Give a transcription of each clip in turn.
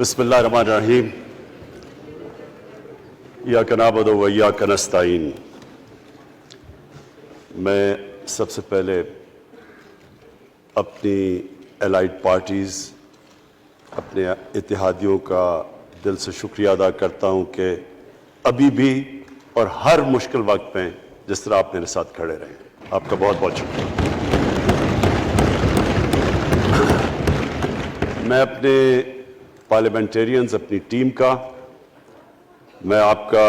بسم اللہ الرحمن الرحیم ایاک نعبد و ایاک نستعین۔ میں سب سے پہلے اپنی الائڈ پارٹیز، اپنے اتحادیوں کا دل سے شکریہ ادا کرتا ہوں کہ ابھی بھی اور ہر مشکل وقت میں جس طرح آپ میرے ساتھ کھڑے رہے ہیں، آپ کا بہت بہت شکریہ۔ میں اپنے پارلیمنٹیرینز، اپنی ٹیم کا، میں آپ کا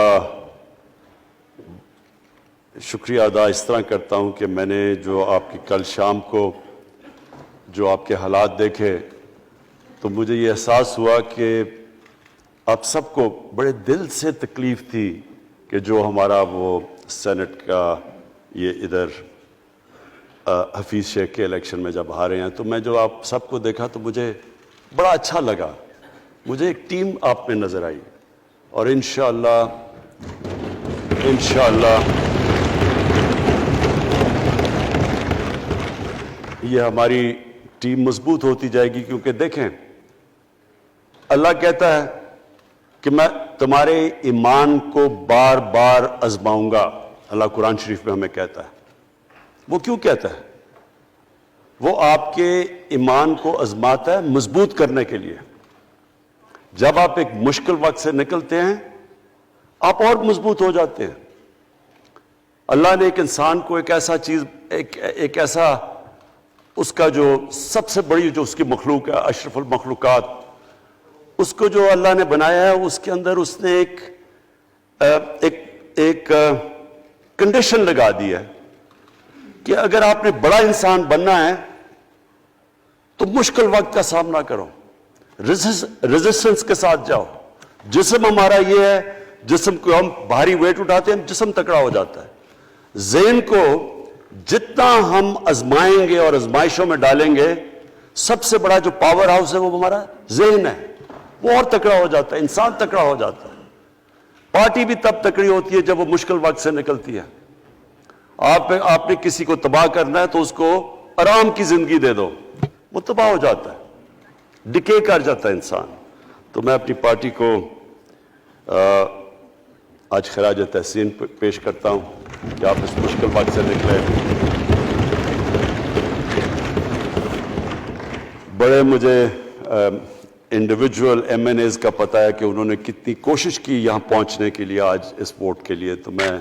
شکریہ ادا اس طرح کرتا ہوں کہ میں نے جو آپ کی کل شام کو جو آپ کے حالات دیکھے تو مجھے یہ احساس ہوا کہ آپ سب کو بڑے دل سے تکلیف تھی کہ جو ہمارا وہ سینٹ کا یہ ادھر حفیظ شیخ کے الیکشن میں جب ہارے ہیں، تو میں جو آپ سب کو دیکھا تو مجھے بڑا اچھا لگا، مجھے ایک ٹیم آپ میں نظر آئی، اور انشاءاللہ یہ ہماری ٹیم مضبوط ہوتی جائے گی، کیونکہ دیکھیں اللہ کہتا ہے کہ میں تمہارے ایمان کو بار بار آزماؤں گا۔ اللہ قرآن شریف میں ہمیں کہتا ہے۔ وہ کیوں کہتا ہے؟ وہ آپ کے ایمان کو آزماتا ہے مضبوط کرنے کے لیے۔ جب آپ ایک مشکل وقت سے نکلتے ہیں آپ اور مضبوط ہو جاتے ہیں۔ اللہ نے ایک انسان کو ایک ایسا چیز، ایک ایسا اس کا جو سب سے بڑی جو اس کی مخلوق ہے، اشرف المخلوقات، اس کو جو اللہ نے بنایا ہے، اس کے اندر اس نے ایک کنڈیشن لگا دی ہے کہ اگر آپ نے بڑا انسان بننا ہے تو مشکل وقت کا سامنا کرو، ریزسٹنس کے ساتھ جاؤ۔ جسم ہمارا یہ ہے، جسم کو ہم بھاری ویٹ اٹھاتے ہیں، جسم تکڑا ہو جاتا ہے۔ ذہن کو جتنا ہم آزمائیں گے اور آزمائشوں میں ڈالیں گے، سب سے بڑا جو پاور ہاؤس ہے وہ ہمارا ذہن ہے، وہ اور تکڑا ہو جاتا ہے، انسان تکڑا ہو جاتا ہے۔ پارٹی بھی تب تکڑی ہوتی ہے جب وہ مشکل وقت سے نکلتی ہے۔ آپ نے کسی کو تباہ کرنا ہے تو اس کو آرام کی زندگی دے دو، وہ تباہ ہو جاتا ہے، ڈکے کر جاتا ہے انسان۔ تو میں اپنی پارٹی کو آج خراج تحسین پیش کرتا ہوں کہ آپ اس مشکل وقت سے نکلے۔ بڑے مجھے انڈیویجول ایم این ایز کا پتہ ہے کہ انہوں نے کتنی کوشش کی یہاں پہنچنے کے لیے، آج اس ووٹ کے لیے، تو میں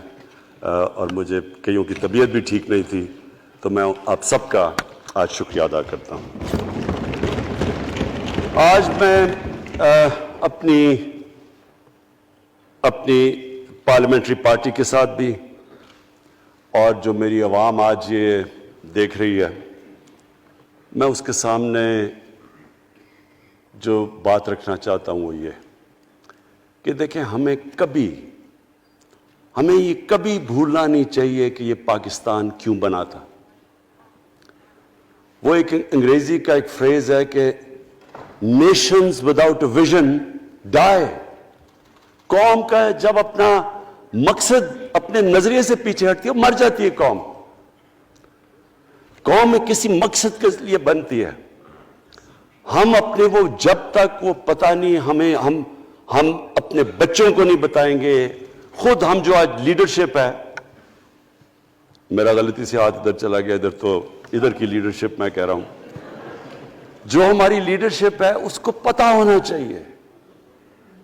اور مجھے کئیوں کی طبیعت بھی ٹھیک نہیں تھی، تو میں آپ سب کا آج شکریہ ادا کرتا ہوں۔ آج میں اپنی پارلیمنٹری پارٹی کے ساتھ بھی، اور جو میری عوام آج یہ دیکھ رہی ہے، میں اس کے سامنے جو بات رکھنا چاہتا ہوں وہ یہ کہ دیکھیں ہمیں یہ کبھی بھولنا نہیں چاہیے کہ یہ پاکستان کیوں بنا تھا۔ وہ ایک انگریزی کا ایک فریز ہے کہ نیشنز وداؤٹ اے ویژن ڈائی۔ قوم کا جب اپنا مقصد اپنے نظریے سے پیچھے ہٹتی ہے مر جاتی ہے قوم۔ قوم کسی مقصد کے لیے بنتی ہے۔ ہم اپنے وہ جب تک وہ پتہ نہیں ہم اپنے بچوں کو نہیں بتائیں گے، خود ہم جو آج لیڈرشپ ہے، میرا غلطی سے ہاتھ ادھر چلا گیا، ادھر کی لیڈرشپ میں کہہ رہا ہوں، جو ہماری لیڈرشپ ہے اس کو پتہ ہونا چاہیے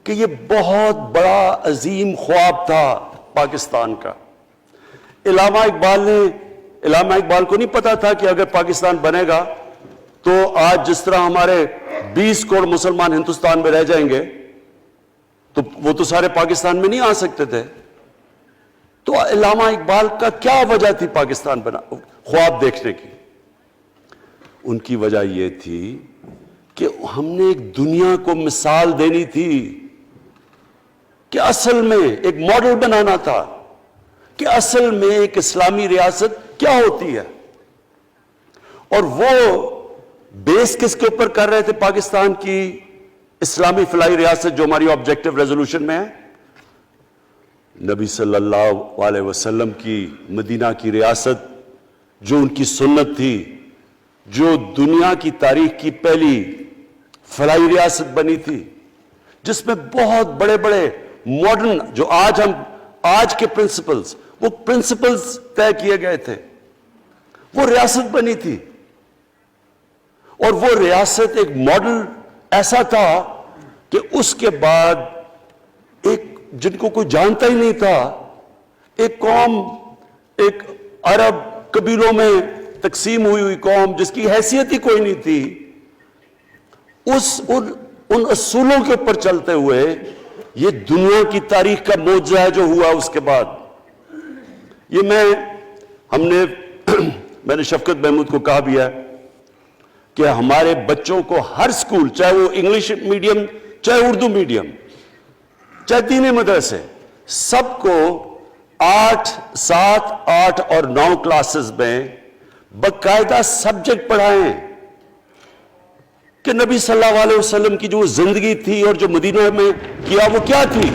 کہ یہ بہت بڑا عظیم خواب تھا پاکستان کا۔ علامہ اقبال کو نہیں پتا تھا کہ اگر پاکستان بنے گا تو آج جس طرح ہمارے 20 کروڑ مسلمان ہندوستان میں رہ جائیں گے تو وہ تو سارے پاکستان میں نہیں آ سکتے تھے۔ تو علامہ اقبال کا کیا وجہ تھی پاکستان خواب دیکھنے کی؟ ان کی وجہ یہ تھی کہ ہم نے ایک دنیا کو مثال دینی تھی، کہ اصل میں ایک ماڈل بنانا تھا کہ اصل میں ایک اسلامی ریاست کیا ہوتی ہے۔ اور وہ بیس کس کے اوپر کر رہے تھے پاکستان کی اسلامی فلاحی ریاست جو ہماری آبجیکٹو ریزولوشن میں ہے؟ نبی صلی اللہ علیہ وسلم کی مدینہ کی ریاست، جو ان کی سنت تھی، جو دنیا کی تاریخ کی پہلی فلاحی ریاست بنی تھی، جس میں بہت بڑے بڑے ماڈرن جو آج کے پرنسپلز، وہ پرنسپلز طے کیے گئے تھے. وہ ریاست بنی تھی اور وہ ریاست ایک ماڈل ایسا تھا کہ اس کے بعد ایک جن کو کوئی جانتا ہی نہیں تھا، ایک قوم، ایک عرب قبیلوں میں تقسیم ہوئی قوم جس کی حیثیت ہی کوئی نہیں تھی، ان اصولوں کے اوپر چلتے ہوئے یہ دنیا کی تاریخ کا معجزہ ہے جو ہوا اس کے بعد. یہ میں نے شفقت محمود کو کہا بھی ہے کہ ہمارے بچوں کو ہر سکول، چاہے وہ انگلش میڈیم، چاہے اردو میڈیم، چاہے دینی مدرسے، سب کو 8، 7، 8 اور 9 کلاسز میں باقاعدہ سبجیکٹ پڑھائیں کہ نبی صلی اللہ علیہ وسلم کی جو زندگی تھی اور جو مدینہ میں کیا وہ کیا تھی.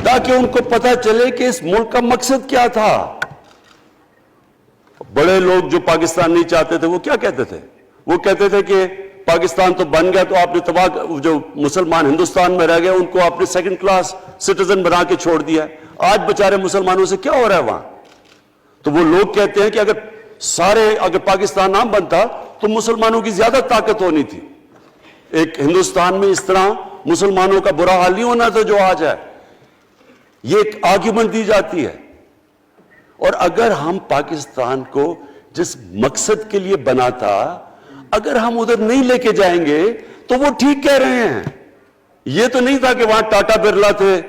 تاکہ ان کو پتہ چلے کہ اس ملک کا مقصد کیا تھا. بڑے لوگ جو پاکستان نہیں چاہتے تھے وہ کیا کہتے تھے؟ وہ کہتے تھے کہ پاکستان تو بن گیا تو آپ نے تباہ، جو مسلمان ہندوستان میں رہ گئے ان کو آپ نے سیکنڈ کلاس سٹیزن بنا کے چھوڑ دیا. آج بیچارے مسلمانوں سے کیا ہو رہا ہے وہاں؟ تو وہ لوگ کہتے ہیں کہ اگر پاکستان نہ بنتا تو مسلمانوں کی زیادہ طاقت ہونی تھی. ایک ہندوستان میں اس طرح مسلمانوں کا برا حال نہیں ہونا تھا جو آج ہے. یہ ایک آرگیومنٹ دی جاتی ہے. اور اگر ہم پاکستان کو جس مقصد کے لیے بنا تھا اگر ہم ادھر نہیں لے کے جائیں گے تو وہ ٹھیک کہہ رہے ہیں. یہ تو نہیں تھا کہ وہاں ٹاٹا برلا تھے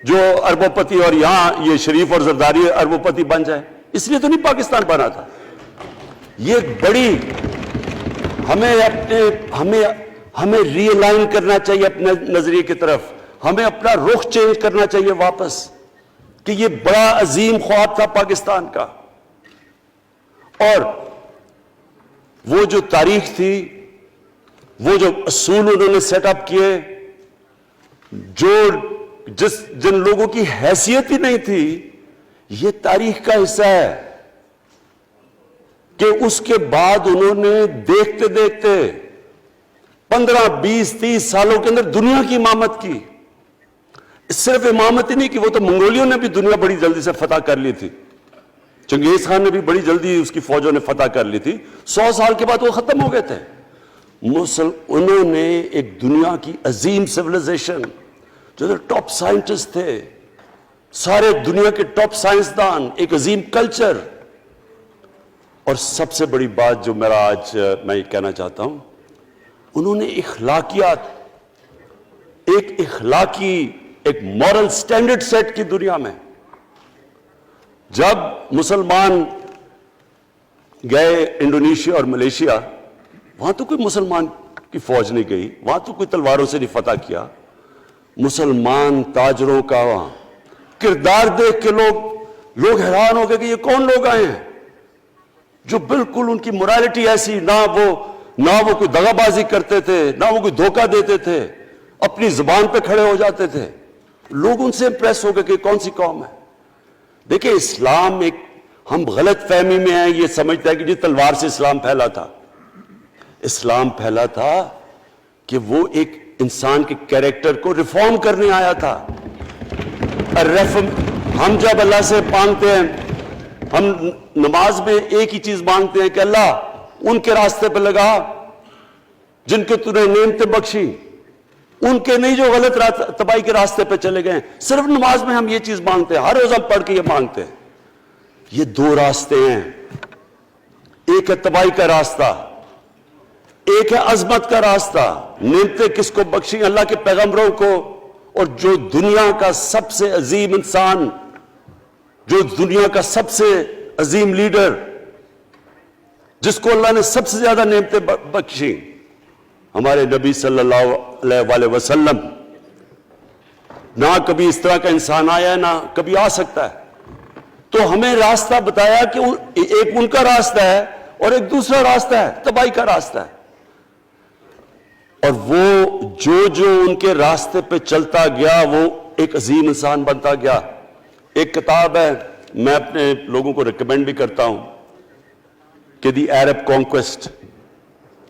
جو اربوں پتی اور یہاں یہ شریف اور زرداری اربوں پتی بن جائے، اس لیے تو نہیں پاکستان بنا تھا. یہ بڑی ہمیں ری الائن کرنا چاہیے اپنے نظریے کی طرف. ہمیں اپنا رخ چینج کرنا چاہیے واپس کہ یہ بڑا عظیم خواب تھا پاکستان کا. اور وہ جو تاریخ تھی، وہ جو اصول انہوں نے سیٹ اپ کیے، جن لوگوں کی حیثیت ہی نہیں تھی، یہ تاریخ کا حصہ ہے کہ اس کے بعد انہوں نے دیکھتے دیکھتے 15، 20، 30 سالوں کے اندر دنیا کی امامت کی. صرف امامت ہی نہیں کہ وہ تو منگولیوں نے بھی دنیا بڑی جلدی سے فتح کر لی تھی. چنگیز خان نے بھی بڑی جلدی اس کی فوجوں نے فتح کر لی تھی. 100 سال کے بعد وہ ختم ہو گئے تھے. انہوں نے ایک دنیا کی عظیم سیویلائزیشن، جو ٹاپ سائنٹسٹ تھے، سارے دنیا کے ٹاپ سائنسدان، ایک عظیم کلچر. اور سب سے بڑی بات جو آج میں یہ کہنا چاہتا ہوں، انہوں نے اخلاقیات، ایک مورل سٹینڈرڈ سیٹ کی دنیا میں. جب مسلمان گئے انڈونیشیا اور ملیشیا، وہاں تو کوئی مسلمان کی فوج نہیں گئی، وہاں تو کوئی تلواروں سے نہیں فتح کیا. مسلمان تاجروں کا وہاں کردار دیکھ کے لوگ حیران ہو گئے کہ یہ کون لوگ آئے ہیں جو بالکل ان کی مورالٹی ایسی، نہ وہ کوئی دغا بازی کرتے تھے، نہ وہ کوئی دھوکہ دیتے تھے، اپنی زبان پہ کھڑے ہو جاتے تھے. لوگ ان سے امپریس ہو گئے کہ کون سی قوم ہے. دیکھیں اسلام ہم غلط فہمی میں ہیں، یہ سمجھتا ہے کہ جی تلوار سے اسلام پھیلا تھا. اسلام پھیلا تھا کہ وہ ایک انسان کے کیریکٹر کو ریفارم کرنے آیا تھا. ہم جب اللہ سے مانگتے ہیں، ہم نماز میں ایک ہی چیز مانگتے ہیں کہ اللہ ان کے راستے پہ لگا جن کو تو نے نعمتیں بخشی، ان کے نہیں جو غلط تباہی کے راستے پہ چلے گئے. صرف نماز میں ہم یہ چیز مانگتے ہیں، ہر روز ہم پڑھ کے یہ مانگتے ہیں. یہ 2 راستے ہیں، ایک ہے تباہی کا راستہ، ایک ہے عظمت کا راستہ. نعمتیں کس کو بخشی؟ اللہ کے پیغمبروں کو. اور جو دنیا کا سب سے عظیم انسان، جو دنیا کا سب سے عظیم لیڈر، جس کو اللہ نے سب سے زیادہ نعمتیں بخشی، ہمارے نبی صلی اللہ علیہ وسلم. نہ کبھی اس طرح کا انسان آیا ہے، نہ کبھی آ سکتا ہے. تو ہمیں راستہ بتایا کہ ایک ان کا راستہ ہے اور ایک دوسرا راستہ ہے، تباہی کا راستہ ہے. اور وہ جو ان کے راستے پہ چلتا گیا وہ ایک عظیم انسان بنتا گیا. ایک کتاب ہے، میں اپنے لوگوں کو ریکمینڈ بھی کرتا ہوں، کہ دی عرب کانکویسٹ،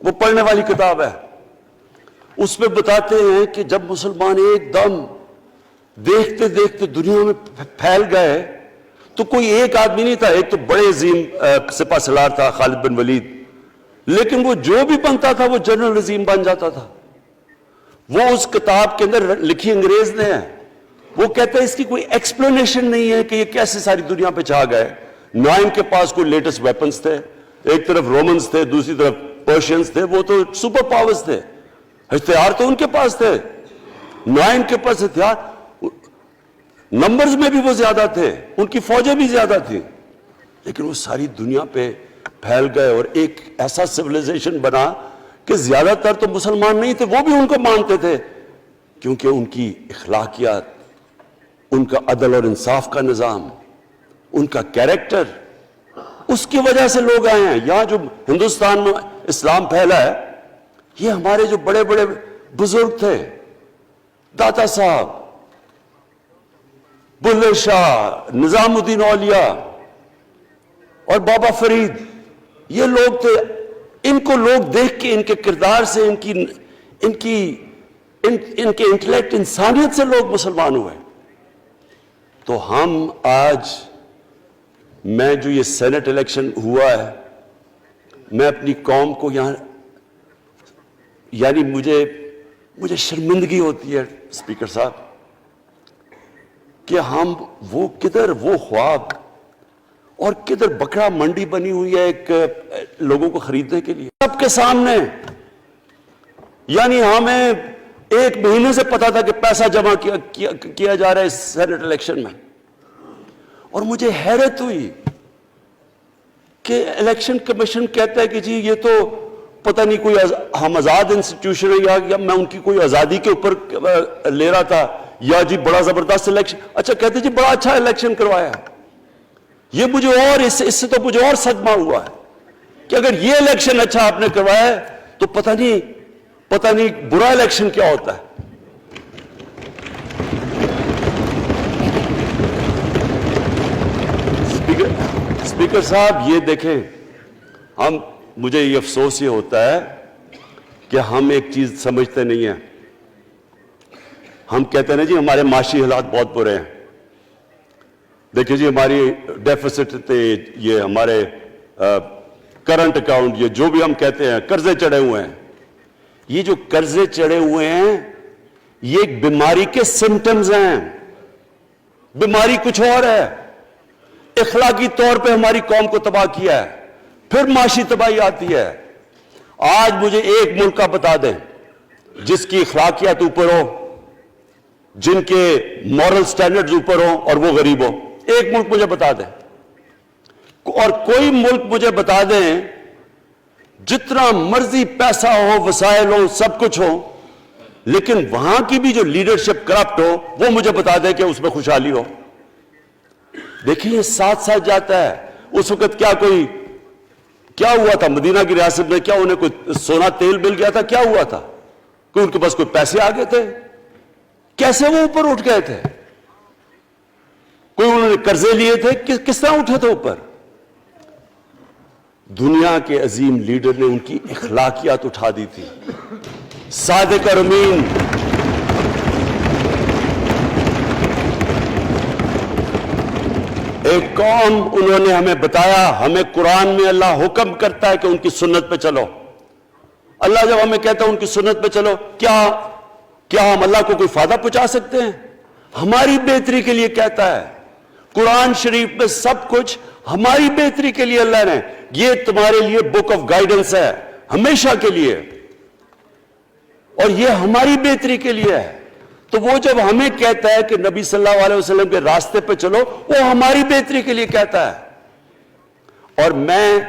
وہ پڑھنے والی کتاب ہے. اس میں بتاتے ہیں کہ جب مسلمان ایک دم دیکھتے دیکھتے دنیا میں پھیل گئے تو کوئی ایک آدمی نہیں تھا. ایک تو بڑے عظیم سپہ سالار تھا خالد بن ولید، لیکن وہ جو بھی بنتا تھا وہ جنرل عظیم بن جاتا تھا. وہ اس کتاب کے اندر لکھی انگریز نے ہے. وہ کہتا ہے اس کی کوئی ایکسپلینیشن نہیں ہے کہ یہ کیسے ساری دنیا پہ چھا گئے. نہ ان کے پاس کوئی لیٹسٹ ویپنز تھے، ایک طرف رومنز تھے، دوسری طرف پرشینز تھے، وہ تو سپر پاورز تھے، ہتھیار تو ان کے پاس تھے. نہ ان کے پاس ہتھیار، نمبرز میں بھی وہ زیادہ تھے، ان کی فوجیں بھی زیادہ تھیں، لیکن وہ ساری دنیا پہ پھیل گئے اور ایک ایسا سویلائزیشن بنا کہ زیادہ تر تو مسلمان نہیں تھے، وہ بھی ان کو مانتے تھے، کیونکہ ان کی اخلاقیات، ان کا عدل اور انصاف کا نظام، ان کا کیریکٹر، اس کی وجہ سے لوگ آئے ہیں. یہاں جو ہندوستان میں اسلام پھیلا ہے، یہ ہمارے جو بڑے بڑے بزرگ تھے، داتا صاحب، بلے شاہ، نظام الدین اولیاء اور بابا فرید، یہ لوگ تھے. ان کو لوگ دیکھ کے، ان کے کردار سے، ان کے انٹلیکٹ، انسانیت سے لوگ مسلمان ہوئے. تو ہم آج، میں جو یہ سینٹ الیکشن ہوا ہے، میں اپنی قوم کو یہاں، یعنی مجھے شرمندگی ہوتی ہے اسپیکر صاحب کہ ہم وہ خواب اور کدھر بکرا منڈی بنی ہوئی ہے ایک لوگوں کو خریدنے کے لیے سب کے سامنے. یعنی ہمیں ایک مہینے سے پتا تھا کہ پیسہ جمع کیا جا رہا ہے اس سینٹ الیکشن میں، اور مجھے حیرت ہوئی کہ الیکشن کمیشن کہتا ہے کہ جی یہ تو پتہ نہیں کوئی ہم آزاد انسٹیٹیوشن ہے یا میں ان کی کوئی آزادی کے اوپر لے رہا تھا، یا جی بڑا زبردست الیکشن. اچھا کہتے جی بڑا اچھا الیکشن کروایا. یہ مجھے اور اس سے تو مجھے اور صدمہ ہوا ہے کہ اگر یہ الیکشن اچھا آپ نے کروایا ہے تو پتہ نہیں برا الیکشن کیا ہوتا ہے. اسپیکر صاحب یہ دیکھیں، مجھے یہ افسوس یہ ہوتا ہے کہ ہم ایک چیز سمجھتے نہیں ہیں. ہم کہتے ہیں نا جی ہمارے معاشی حالات بہت برے ہیں. دیکھیں جی ہماری ڈیفیسٹ تھے، یہ ہمارے کرنٹ اکاؤنٹ، یہ جو بھی ہم کہتے ہیں قرضے چڑھے ہوئے ہیں. یہ جو قرضے چڑھے ہوئے ہیں یہ ایک بیماری کے سمٹمز ہیں. بیماری کچھ اور ہے. اخلاقی طور پہ ہماری قوم کو تباہ کیا ہے، پھر معاشی تباہی آتی ہے. آج مجھے ایک ملک کا بتا دیں جس کی اخلاقیات اوپر ہو، جن کے مورل سٹینڈرڈز اوپر ہوں اور وہ غریب ہو. ایک ملک مجھے بتا دیں، اور کوئی ملک مجھے بتا دیں جتنا مرضی پیسہ ہو، وسائل ہو، سب کچھ ہو، لیکن وہاں کی بھی جو لیڈرشپ کرپٹ ہو، وہ مجھے بتا دیں کہ اس میں خوشحالی ہو. دیکھیں یہ ساتھ ساتھ جاتا ہے. اس وقت کیا ہوا تھا مدینہ کی ریاست میں؟ کیا انہیں کوئی سونا تیل مل گیا تھا؟ کیا ہوا تھا؟ کہ ان کے پاس کوئی پیسے آ گئے تھے؟ کیسے وہ اوپر اٹھ گئے تھے؟ کوئی انہوں نے قرضے لیے تھے؟ کس طرح اٹھے تھے اوپر؟ دنیا کے عظیم لیڈر نے ان کی اخلاقیات اٹھا دی تھی. صادق اور امین، ایک قوم، انہوں نے ہمیں بتایا. ہمیں قرآن میں اللہ حکم کرتا ہے کہ ان کی سنت پہ چلو. اللہ جب ہمیں کہتا ہے ان کی سنت پہ چلو، کیا ہم اللہ کو کوئی فائدہ پہنچا سکتے ہیں؟ ہماری بہتری کے لیے کہتا ہے. قرآن شریف میں سب کچھ ہماری بہتری کے لیے اللہ نے، یہ تمہارے لیے بک آف گائیڈنس ہے ہمیشہ کے لیے، اور یہ ہماری بہتری کے لیے ہے. تو وہ جب ہمیں کہتا ہے کہ نبی صلی اللہ علیہ وسلم کے راستے پہ چلو، وہ ہماری بہتری کے لیے کہتا ہے. اور میں،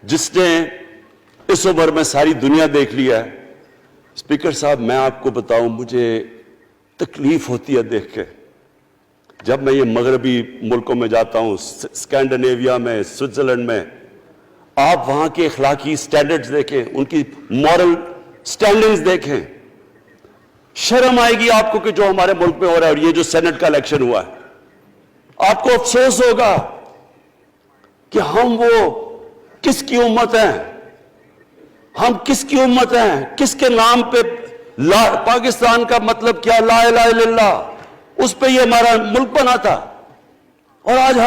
جس نے اس عمر میں ساری دنیا دیکھ لیا ہے، اسپیکر صاحب میں آپ کو بتاؤں، مجھے تکلیف ہوتی ہے دیکھ کے. جب میں یہ مغربی ملکوں میں جاتا ہوں، اسکینڈینیویا میں، سوئٹزرلینڈ میں، آپ وہاں کے اخلاقی سٹینڈرڈز دیکھیں، ان کی مورل سٹینڈنگز دیکھیں، شرم آئے گی آپ کو کہ جو ہمارے ملک میں ہو رہا ہے. اور یہ جو سینٹ کا الیکشن ہوا ہے، آپ کو افسوس ہوگا کہ ہم وہ کس کی امت ہیں ہم؟ کس کی امت ہیں؟ کس کے نام پہ پاکستان کا مطلب کیا؟ لا الہ الا اللہ، اس پہ یہ ہمارا ملک بنا تھا۔ اور آج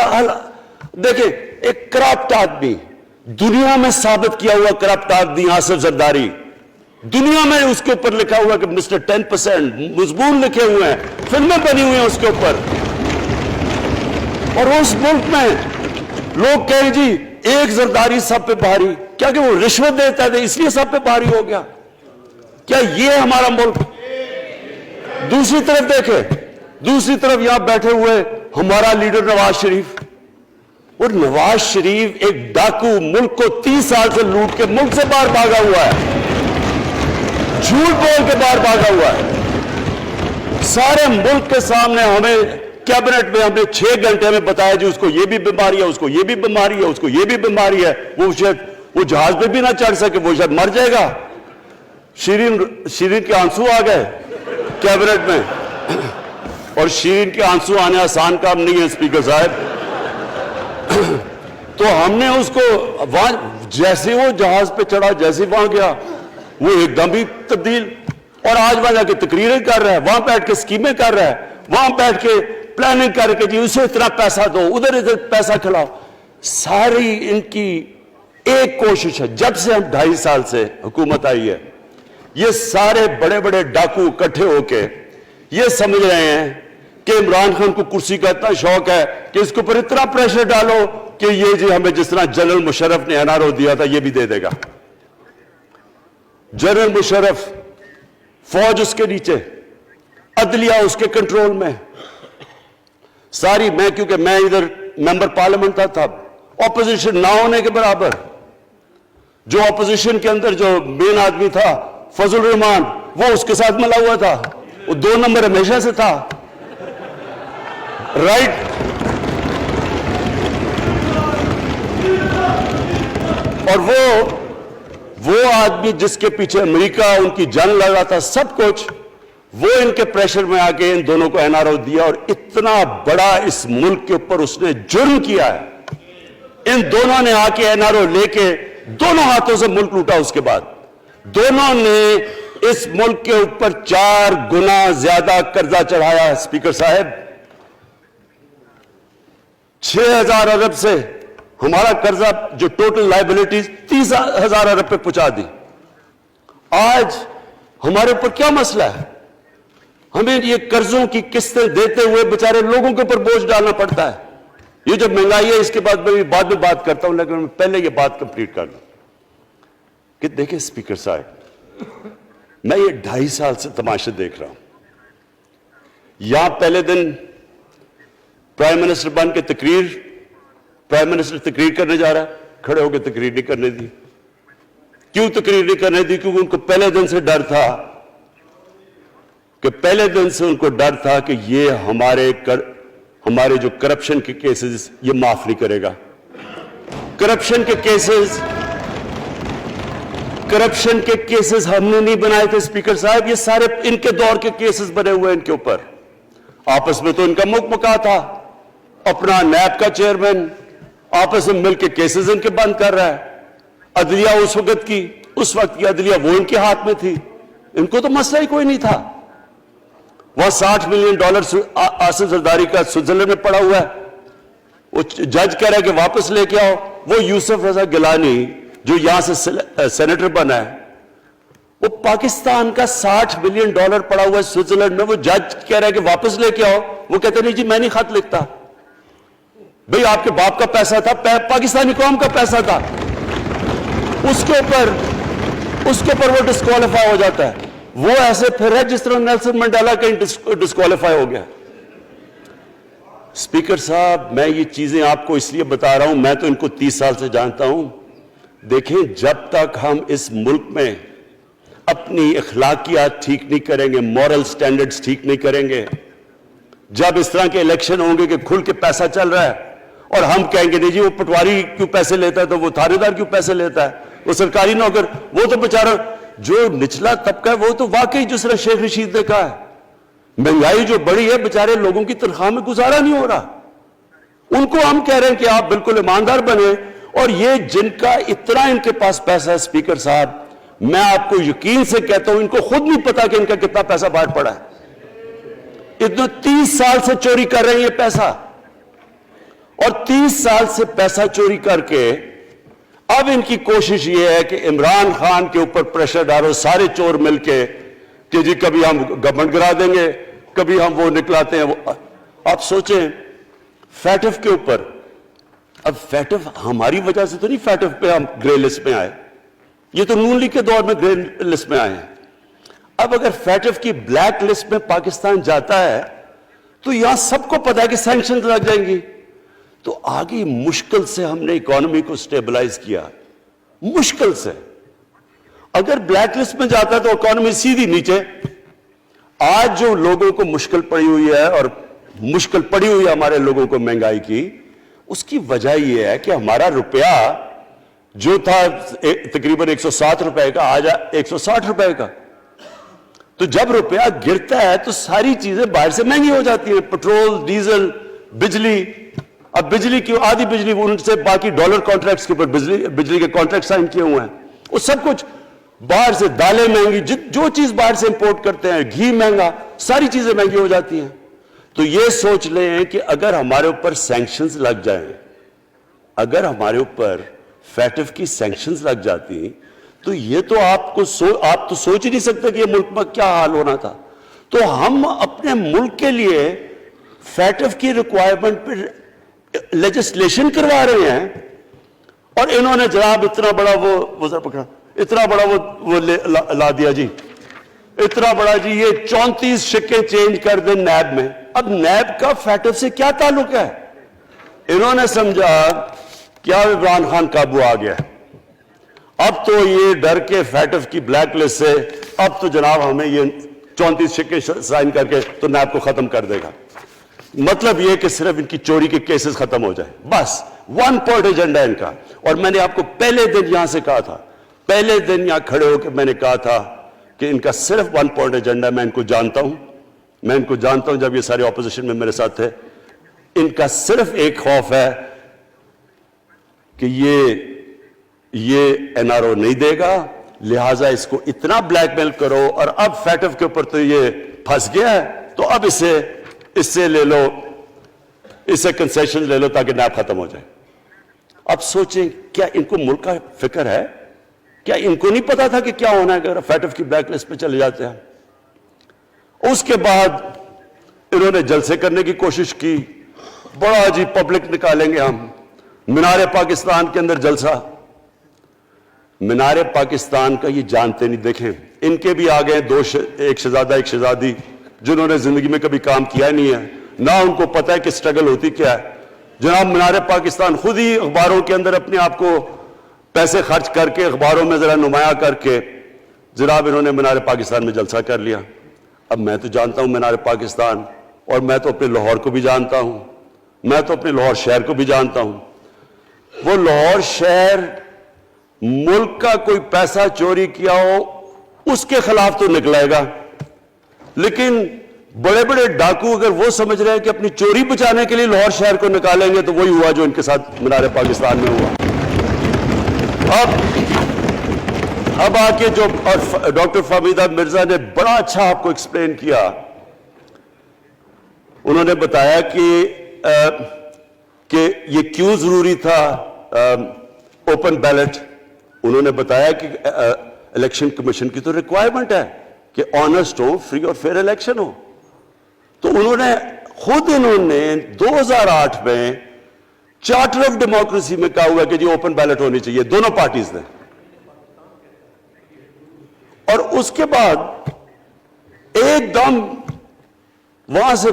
دیکھیں، ایک کرپٹ آدمی، دنیا میں ثابت کیا ہوا کرپٹ آدمی آصف زرداری، دنیا میں اس کے اوپر لکھا ہوا کہ مسٹر 10%، مضمون لکھے ہوئے ہیں، فلمیں بنی ہوئی ہیں اس کے اوپر۔ اور اس ملک میں لوگ کہیں جی ایک زرداری سب پہ بھاری، کیا کہ وہ رشوت دیتا ہے اس لیے سب پہ بھاری ہو گیا؟ کیا یہ ہمارا ملک؟ دوسری طرف دیکھیں، دوسری طرف یہاں بیٹھے ہوئے ہمارا لیڈر نواز شریف، اور نواز شریف ایک ڈاکو، ملک کو 30 سال سے لوٹ کے ملک سے باہر بھاگا ہوا ہے، جھوٹ بول کے باہر بھاگا ہوا ہے۔ سارے ملک کے سامنے ہمیں کیبنٹ میں ہم نے 6 گھنٹے میں بتایا جی اس کو یہ بھی بیماری ہے، اس کو یہ بھی بیماری ہے، اس کو یہ بھی بیماری ہے، وہ جہاز پہ بھی نہ چڑھ سکے، وہ شاید مر جائے گا۔ شیرین کے آنسو آ گئے کیبنٹ میں، اور شیرین کے آنسو آنے آسان کام نہیں ہے اسپیکر صاحب۔ تو ہم نے اس کو وہاں جیسے وہ جہاز پہ چڑھا، جیسے وہاں گیا، وہ ایک دم ہی تبدیل، اور آج وہاں جا کے تقریریں کر رہا ہے، وہاں بیٹھ کے اسکیمیں کر رہا ہے، وہاں بیٹھ کے پلاننگ کر کے جی اسے اتنا پیسہ دو، ادھر پیسہ کھلاؤ۔ ساری ان کی ایک کوشش ہے، جب سے ہم 2.5 سال سے حکومت آئی ہے، یہ سارے بڑے بڑے ڈاکو اکٹھے ہو کے یہ سمجھ رہے ہیں کہ عمران خان کو کرسی کا اتنا شوق ہے کہ اس کے اوپر اتنا پریشر ڈالو کہ یہ جی ہمیں جس طرح جنرل مشرف نے NRO دیا تھا یہ بھی دے دے گا۔ جنرل مشرف، فوج اس کے نیچے، عدلیہ اس کے کنٹرول میں ساری۔ کیونکہ میں ادھر ممبر پارلیمنٹ تھا، اپوزیشن نہ ہونے کے برابر، جو اپوزیشن کے اندر جو مین آدمی تھا فضل الرحمان، وہ اس کے ساتھ ملا ہوا تھا، وہ 2 نمبر ہمیشہ سے تھا، رائٹ۔ اور وہ آدمی جس کے پیچھے امریکہ ان کی جان لگا تھا، سب کچھ، وہ ان کے پریشر میں آ کے ان دونوں کو NRO دیا، اور اتنا بڑا اس ملک کے اوپر اس نے جرم کیا ہے۔ ان دونوں نے آ کے NRO لے کے دونوں ہاتھوں سے ملک لوٹا۔ اس کے بعد دونوں نے اس ملک کے اوپر 4 گنا زیادہ قرضہ چڑھایا۔ اسپیکر صاحب، 6,000 ارب سے ہمارا قرضہ جو ٹوٹل لائبلٹیز 30,000 ارب پہ پہنچا دی۔ آج ہمارے اوپر کیا مسئلہ ہے؟ ہمیں یہ قرضوں کی قسطیں دیتے ہوئے بیچارے لوگوں کے اوپر بوجھ ڈالنا پڑتا ہے۔ یہ جو مہنگائی ہے اس کے بعد میں بعد میں بات کرتا ہوں، لیکن میں پہلے یہ بات کمپلیٹ کر لوں کہ دیکھیں اسپیکر صاحب، میں یہ 2.5 سال سے تماشے دیکھ رہا ہوں۔ یہاں پہلے دن پرائم منسٹر بن کے پرائم منسٹر تقریر کرنے جا رہا ہے، کھڑے ہو کے تقریر نہیں کرنے دی۔ کیوں تقریر نہیں کرنے دی؟ کیونکہ ان کو پہلے دن سے ڈر تھا کہ یہ ہمارے جو کرپشن کے کیسز یہ معاف نہیں کرے گا۔ کرپشن کے کیسز ہم نے نہیں بنائے تھے اسپیکر صاحب، یہ سارے ان کے دور کے کیسز بنے ہوئے ان کے اوپر۔ آپس میں تو ان کا مکمکا تھا، اپنا نیب کا چیئرمین آپس میں مل کے کیسز ان کے بند کر رہا ہے۔ عدلیہ اس وقت کی عدلیہ وہ ان کے ہاتھ میں تھی، ان کو تو مسئلہ ہی کوئی نہیں تھا۔ وہ $60 ملین آصف زرداری کا سوئٹزرلینڈ میں پڑا ہوا ہے، وہ جج کہہ رہا ہے کہ واپس لے کے آؤ۔ وہ یوسف رضا گیلانی جو یہاں سے سینیٹر بنا ہے، وہ پاکستان کا $60 ملین پڑا ہوا ہے سوئٹزرلینڈ میں، وہ جج کہہ رہا ہے کہ واپس لے کے آؤ۔ وہ کہتے نہیں جی میں نہیں خط لکھتا۔ بھئی آپ کے باپ کا پیسہ تھا، پاکستانی قوم کا پیسہ تھا، اس کے اوپر وہ ڈسکوالیفائی ہو جاتا ہے۔ وہ ایسے پھر ہے جس طرح نیلسن منڈیلا کہیں ڈسکوالیفائی ہو گیا۔ اسپیکر صاحب، میں یہ چیزیں آپ کو اس لیے بتا رہا ہوں، میں تو ان کو 30 سال سے جانتا ہوں۔ دیکھیں، جب تک ہم اس ملک میں اپنی اخلاقیات ٹھیک نہیں کریں گے، مورل سٹینڈرڈز ٹھیک نہیں کریں گے، جب اس طرح کے الیکشن ہوں گے کہ کھل کے پیسہ چل رہا ہے اور ہم کہیں گے نہیں جی وہ پٹواری کیوں پیسے لیتا ہے، تو وہ تھانے دار کیوں پیسے لیتا ہے، وہ سرکاری نوکر، وہ تو بیچارہ جو نچلا طبقہ ہے وہ تو واقعی جس طرح شیخ رشید نے کہا ہے، مہنگائی جو بڑی ہے بیچارے لوگوں کی تنخواہ میں گزارا نہیں ہو رہا۔ ان کو ہم کہہ رہے ہیں کہ آپ بالکل ایماندار بنے، اور یہ جن کا اتنا ان کے پاس پیسہ ہے اسپیکر صاحب، میں آپ کو یقین سے کہتا ہوں ان کو خود نہیں پتا کہ ان کا کتنا پیسہ باہر پڑا ہے۔ اتنا 30 سال سے چوری کر رہے ہیں یہ پیسہ، اور 30 سال سے پیسہ چوری کر کے اب ان کی کوشش یہ ہے کہ عمران خان کے اوپر پریشر ڈالو سارے چور مل کے کہ جی کبھی ہم گورنمنٹ گرا دیں گے، کبھی ہم وہ نکلاتے ہیں وہ۔ آپ سوچیں فیٹف کے اوپر، اب فیٹف ہماری وجہ سے تو نہیں فیٹف پہ ہم گرے لسٹ میں آئے، یہ تو نون لیگ کے دور میں گرے لسٹ میں آئے ہیں۔ اب اگر فیٹف کی بلیک لسٹ میں پاکستان جاتا ہے تو یہاں سب کو پتا ہے کہ سینکشنز لگ جائیں گی، تو آگے مشکل سے ہم نے اکانومی کو سٹیبلائز کیا، مشکل سے۔ اگر بلیک لسٹ میں جاتا ہے تو اکانومی سیدھی نیچے۔ آج جو لوگوں کو مشکل پڑی ہوئی ہے، اور مشکل پڑی ہوئی ہے ہمارے لوگوں کو مہنگائی کی، اس کی وجہ یہ ہے کہ ہمارا روپیہ جو تھا تقریباً 107 روپے کا، آج 160 روپے کا۔ تو جب روپیہ گرتا ہے تو ساری چیزیں باہر سے مہنگی ہو جاتی ہیں، پٹرول، ڈیزل، بجلی۔ اب بجلی کی آدھی بجلی ان سے باقی ڈالر کانٹریکٹس کے اوپر بجلی کے کانٹریکٹ سائن کیے ہوئے ہیں، وہ سب کچھ باہر سے، دالیں مہنگی، جو چیز باہر سے امپورٹ کرتے ہیں، گھی مہنگا، ساری چیزیں مہنگی ہو جاتی ہیں۔ تو یہ سوچ لیں کہ اگر ہمارے اوپر سینکشنز لگ جائیں، اگر ہمارے اوپر فیٹف کی سینکشنز لگ جاتی تو یہ تو آپ تو سوچ ہی نہیں سکتے کہ یہ ملک میں کیا حال ہونا تھا۔ تو ہم اپنے ملک کے لیے فیٹف کی ریکوائرمنٹ پہ لیجسلیشن کروا رہے ہیں، اور انہوں نے جناب اتنا بڑا وہ ذرا پکڑا، اتنا بڑا وہ لا دیا جی، اتنا بڑا جی، یہ 34 شکیں چینج کر دیں نیب میں۔ اب نیب کا فیٹف سے کیا تعلق ہے؟ انہوں نے سمجھا کیا عمران خان قابو آ گیا، اب تو یہ ڈر کے فیٹف کی بلیک لسٹ سے اب تو جناب ہمیں یہ 34 شکیں سائن کر کے تو نیب کو ختم کر دے گا۔ مطلب یہ کہ صرف ان کی چوری کے کیسز ختم ہو جائیں، بس ون پوائنٹ ایجنڈا ان کا۔ اور میں نے آپ کو پہلے دن یہاں سے کہا تھا، پہلے دن یہاں کھڑے ہو کے میں نے کہا تھا کہ ان کا صرف ون پوائنٹ ایجنڈا، میں ان کو جانتا ہوں، میں ان کو جانتا ہوں، جب یہ سارے اپوزیشن میں میرے ساتھ تھے، ان کا صرف ایک خوف ہے کہ یہ NRO نہیں دے گا، لہٰذا اس کو اتنا بلیک میل کرو، اور اب فیٹف کے اوپر تو یہ پھنس گیا ہے تو اب اس سے لے لو، اس سے کنسیشن لے لو تاکہ نیب ختم ہو جائے۔ اب سوچیں کیا ان کو ملک کا فکر ہے؟ کیا ان کو نہیں پتا تھا کہ کیا ہونا ہے اگر فیٹف کی بلیک لسٹ پہ چلے جاتے ہیں؟ اس کے بعد انہوں نے جلسے کرنے کی کوشش کی، بڑا جی پبلک نکالیں گے ہم، مینار پاکستان کے اندر جلسہ۔ مینار پاکستان کا یہ جانتے نہیں، دیکھیں ان کے بھی آگئے ایک شہزادہ ایک شہزادی جنہوں نے زندگی میں کبھی کام کیا نہیں ہے، نہ ان کو پتہ ہے کہ سٹرگل ہوتی کیا ہے۔ جناب مینار پاکستان خود ہی اخباروں کے اندر اپنے آپ کو پیسے خرچ کر کے اخباروں میں ذرا نمایاں کر کے جناب انہوں نے مینار پاکستان میں جلسہ کر لیا۔ اب میں تو جانتا ہوں مینار پاکستان، اور میں تو اپنے لاہور کو بھی جانتا ہوں، میں تو اپنے لاہور شہر کو بھی جانتا ہوں۔ وہ لاہور شہر ملک کا کوئی پیسہ چوری کیا ہو اس کے خلاف تو نکلائے گا، لیکن بڑے بڑے ڈاکو اگر وہ سمجھ رہے ہیں کہ اپنی چوری بچانے کے لیے لاہور شہر کو نکالیں گے تو وہی ہوا جو ان کے ساتھ مینار پاکستان میں ہوا۔ اب آ کے جو ڈاکٹر فہمیدہ مرزا نے بڑا اچھا آپ کو ایکسپلین کیا، انہوں نے بتایا کہ یہ کیوں ضروری تھا اوپن بیلٹ۔ انہوں نے بتایا کہ الیکشن کمیشن کی تو ریکوائرمنٹ ہے کہ آنسٹ ہو، فری اور فیئر الیکشن ہو۔ تو انہوں نے 2008 میں چارٹر آف ڈیموکریسی میں کہا ہوا کہ جی اوپن بیلٹ ہونی چاہیے، دونوں پارٹیز نے۔ اور اس کے بعد ایک دم وہاں سے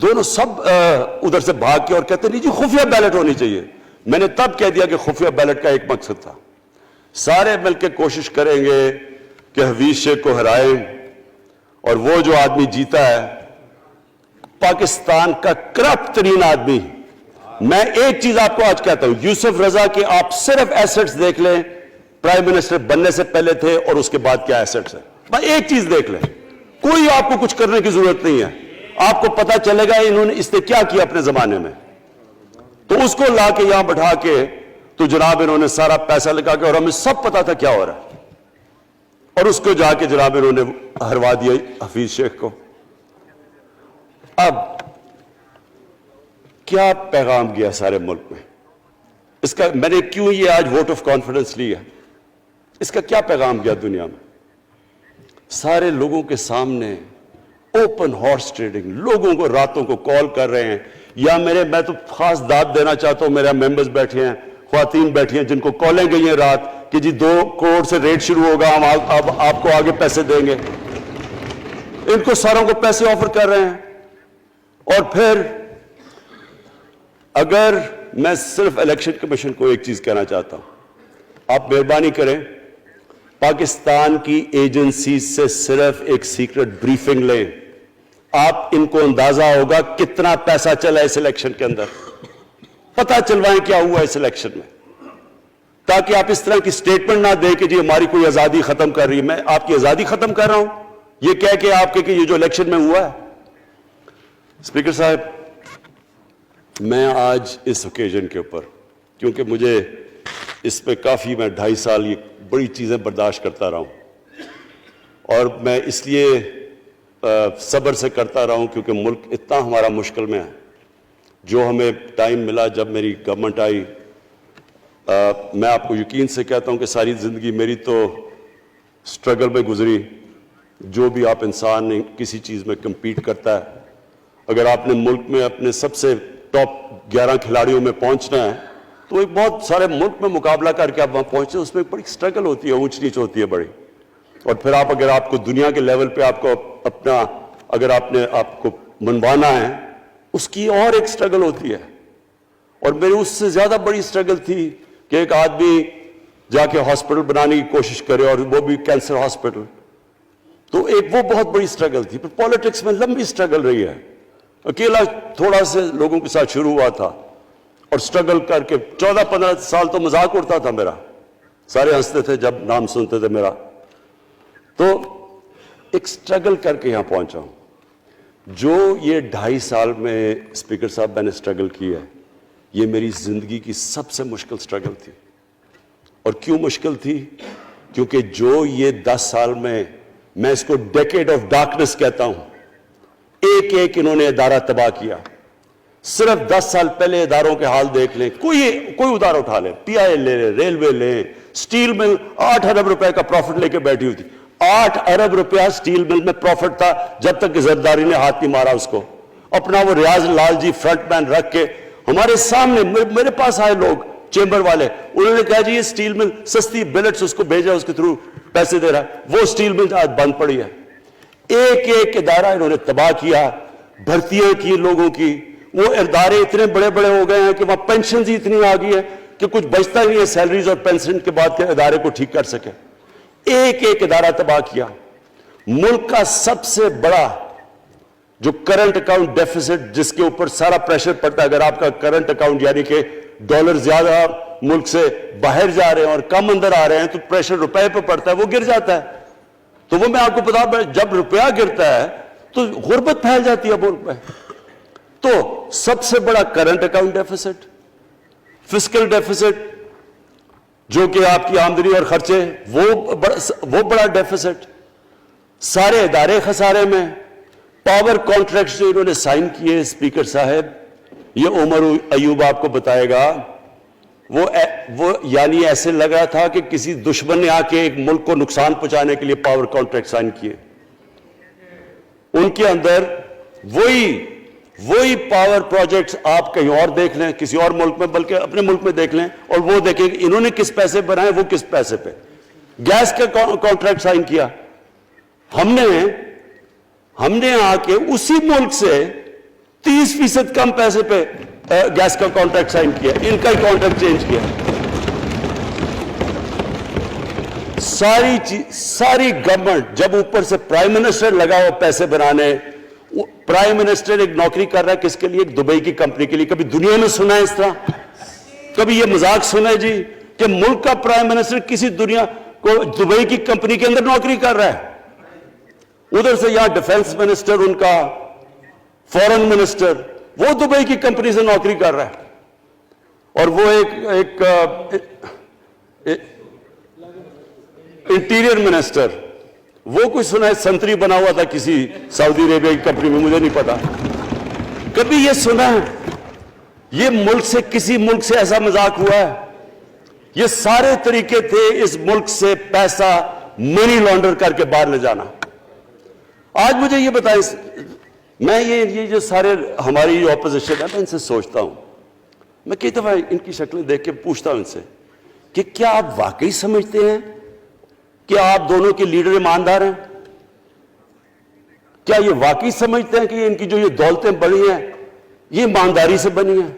دونوں سب ادھر سے بھاگ کے اور کہتے نہیں جی خفیہ بیلٹ ہونی چاہیے۔ میں نے تب کہہ دیا کہ خفیہ بیلٹ کا ایک مقصد تھا، سارے مل کے کوشش کریں گے کہ حفیظ شیخ کو ہرائیں، اور وہ جو آدمی جیتا ہے پاکستان کا کرپٹ ترین آدمی۔ میں ایک چیز آپ کو آج کہتا ہوں، یوسف رضا کے آپ صرف ایسٹس دیکھ لیں، پرائم منسٹر بننے سے پہلے تھے اور اس کے بعد کیا ایسٹس ہیں، بس ایک چیز دیکھ لیں، کوئی آپ کو کچھ کرنے کی ضرورت نہیں ہے، آپ کو پتا چلے گا انہوں نے اس نے کیا کیا اپنے زمانے میں۔ تو اس کو لا کے یہاں بٹھا کے تو جناب انہوں نے سارا پیسہ لگا کے, اور ہمیں سب پتا تھا کیا ہو رہا ہے, اور اس کو جا کے جناب انہوں نے ہروا دیا حفیظ شیخ کو. اب کیا پیغام گیا سارے ملک میں اس کا؟ میں نے کیوں یہ آج ووٹ آف کانفیڈنس لی ہے, اس کا کیا پیغام گیا دنیا میں؟ سارے لوگوں کے سامنے اوپن ہارس ٹریڈنگ, لوگوں کو راتوں کو کال کر رہے ہیں, یا میں تو خاص داد دینا چاہتا ہوں, میرے ممبرز بیٹھے ہیں, خواتین بیٹھی ہیں جن کو کالیں گئی ہیں رات کہ جی 2 کروڑ سے ریٹ شروع ہوگا, ہم آپ کو آگے پیسے دیں گے. ان کو ساروں کو پیسے آفر کر رہے ہیں. اور پھر اگر میں صرف الیکشن کمیشن کو ایک چیز کہنا چاہتا ہوں, آپ مہربانی کریں پاکستان کی ایجنسی سے صرف ایک سیکرٹ بریفنگ لیں, آپ ان کو اندازہ ہوگا کتنا پیسہ چلا اس الیکشن کے اندر, پتہ چلوائیں کیا ہوا اس الیکشن میں, تاکہ آپ اس طرح کی سٹیٹمنٹ نہ دیں کہ جی ہماری کوئی آزادی ختم کر رہی ہے. میں آپ کی آزادی ختم کر رہا ہوں یہ کہہ کے آپ کہ یہ جو الیکشن میں ہوا ہے. اسپیکر صاحب, میں آج اس اوکیزن کے اوپر, کیونکہ مجھے اس پہ کافی, میں 2.5 سال یہ بڑی چیزیں برداشت کرتا رہا ہوں, اور میں اس لیے صبر سے کرتا رہا ہوں کیونکہ ملک اتنا ہمارا مشکل میں ہے. جو ہمیں ٹائم ملا جب میری گورنمنٹ آئی, میں آپ کو یقین سے کہتا ہوں کہ ساری زندگی میری تو سٹرگل میں گزری. جو بھی آپ انسان نے کسی چیز میں کمپیٹ کرتا ہے, اگر آپ نے ملک میں اپنے سب سے ٹاپ 11 کھلاڑیوں میں پہنچنا ہے تو ایک بہت سارے ملک میں مقابلہ کر کے آپ وہاں پہنچے, اس میں بڑی سٹرگل ہوتی ہے, اونچ نیچ ہوتی ہے بڑی. اور پھر اگر آپ کو دنیا کے لیول پہ آپ کو اپنا, اگر آپ نے آپ کو منوانا ہے, اس کی اور ایک سٹرگل ہوتی ہے. اور میری اس سے زیادہ بڑی سٹرگل تھی کہ ایک آدمی جا کے ہاسپٹل بنانے کی کوشش کرے, اور وہ بھی کینسر ہاسپٹل, تو ایک وہ بہت بڑی سٹرگل تھی. پھر پالیٹکس میں لمبی سٹرگل رہی ہے, اکیلا تھوڑا سے لوگوں کے ساتھ شروع ہوا تھا, اور سٹرگل کر کے 14-15 سال تو مذاق اڑتا تھا میرا, سارے ہنستے تھے جب نام سنتے تھے میرا. تو ایک سٹرگل کر کے یہاں پہنچا ہوں. جو یہ 2.5 سال میں اسپیکر صاحب میں نے سٹرگل کی ہے, یہ میری زندگی کی سب سے مشکل سٹرگل تھی. اور کیوں مشکل تھی؟ کیونکہ جو یہ 10 سال میں اس کو ڈیکیڈ آف ڈارکنس کہتا ہوں, ایک ایک انہوں نے ادارہ تباہ کیا. صرف 10 سال پہلے اداروں کے حال دیکھ لیں, کوئی ادارہ اٹھا لیں, پی آئی لے لیں, ریلوے لیں, سٹیل مل 8 ارب روپے کا پروفٹ لے کے بیٹھی ہوئی تھی. 8 ارب روپیہ سٹیل مل میں پروفٹ تھا جب تک کہ زرداری نے ہاتھ نہیں مارا اس کو. اپنا وہ ریاض لال جی فرنٹ مین رکھ کے ہمارے سامنے, میرے پاس آئے لوگ چیمبر والے, انہوں نے کہا جی یہ سٹیل مل سستی بلٹس اس کو بھیجا, اس کے تھرو پیسے دے رہا ہے. وہ سٹیل مل آج بند پڑی ہے. ایک ایک ادارہ انہوں نے تباہ کیا, بھرتیاں کی لوگوں کی. وہ ادارے اتنے بڑے بڑے ہو گئے ہیں کہ وہاں پینشنز ہی اتنی آ گئی ہے کہ کچھ بچتا نہیں ہے سیلریز اور پینشن کے بعد کے ادارے کو ٹھیک کر سکے. ایک ایک ادارہ تباہ کیا. ملک کا سب سے بڑا جو کرنٹ اکاؤنٹ ڈیفیسٹ, جس کے اوپر سارا پریشر پڑتا ہے, اگر آپ کا کرنٹ اکاؤنٹ یعنی کہ ڈالر زیادہ ملک سے باہر جا رہے ہیں اور کم اندر آ رہے ہیں, تو پریشر روپے پہ پڑتا ہے, وہ گر جاتا ہے. تو وہ میں آپ کو بتا, جب روپیہ گرتا ہے تو غربت پھیل جاتی ہے ملک میں. تو سب سے بڑا current account deficit, fiscal deficits جو کہ آپ کی آمدنی اور خرچے, وہ بڑا ڈیفیسٹ. سارے ادارے خسارے میں. پاور کانٹریکٹس جو انہوں نے سائن کیے اسپیکر صاحب, یہ عمر ایوب آپ کو بتائے گا, وہ یعنی ایسے لگا تھا کہ کسی دشمن نے آ کے ایک ملک کو نقصان پہنچانے کے لیے پاور کانٹریکٹ سائن کیے. ان کے اندر وہی پاور پروجیکٹس آپ کہیں اور دیکھ لیں, کسی اور ملک میں, بلکہ اپنے ملک میں دیکھ لیں, اور وہ دیکھیں کہ انہوں نے کس پیسے بنائے, وہ کس پیسے پہ. گیس کا کانٹریکٹ سائن کیا ہم نے آ کے اسی ملک سے 30% کم پیسے پہ گیس کا کانٹریکٹ سائن کیا, ان کا ہی کانٹریکٹ چینج کیا. ساری گورنمنٹ, جب اوپر سے پرائم منسٹر لگا ہوا پیسے بنانے. پرائم منسٹر ایک نوکری کر رہا ہے کس کے لیے؟ ایک دبئی کی کمپنی کے لیے. کبھی دنیا میں سنا ہے اس طرح؟ کبھی یہ مذاق سنا ہے جی کہ ملک کا پرائم منسٹر کسی دنیا کو دبئی کی کمپنی کے اندر نوکری کر رہا ہے؟ ادھر سے یہاں ڈیفنس منسٹر, ان کا فورن منسٹر, وہ دبئی کی کمپنی سے نوکری کر رہا ہے. اور وہ ایک انٹیریئر منسٹر، وہ کوئی سنا ہے سنتری بنا ہوا تھا کسی سعودی عربیہ کی کمپنی میں، مجھے نہیں پتا، کبھی یہ سنا ہے یہ ملک سے کسی ملک سے ایسا مذاق ہوا ہے؟ یہ سارے طریقے تھے اس ملک سے پیسہ منی لانڈر کر کے باہر لے جانا۔ آج مجھے یہ بتائیں، میں یہ جو سارے ہماری جو اپوزیشن ہے، میں ان سے سوچتا ہوں، میں کئی دفعہ ان کی شکلیں دیکھ کے پوچھتا ہوں ان سے کہ کیا آپ واقعی سمجھتے ہیں کہ آپ دونوں کے لیڈر ایماندار ہیں؟ کیا یہ واقعی سمجھتے ہیں کہ ان کی جو یہ دولتیں بڑی ہیں یہ ایمانداری سے بنی ہیں؟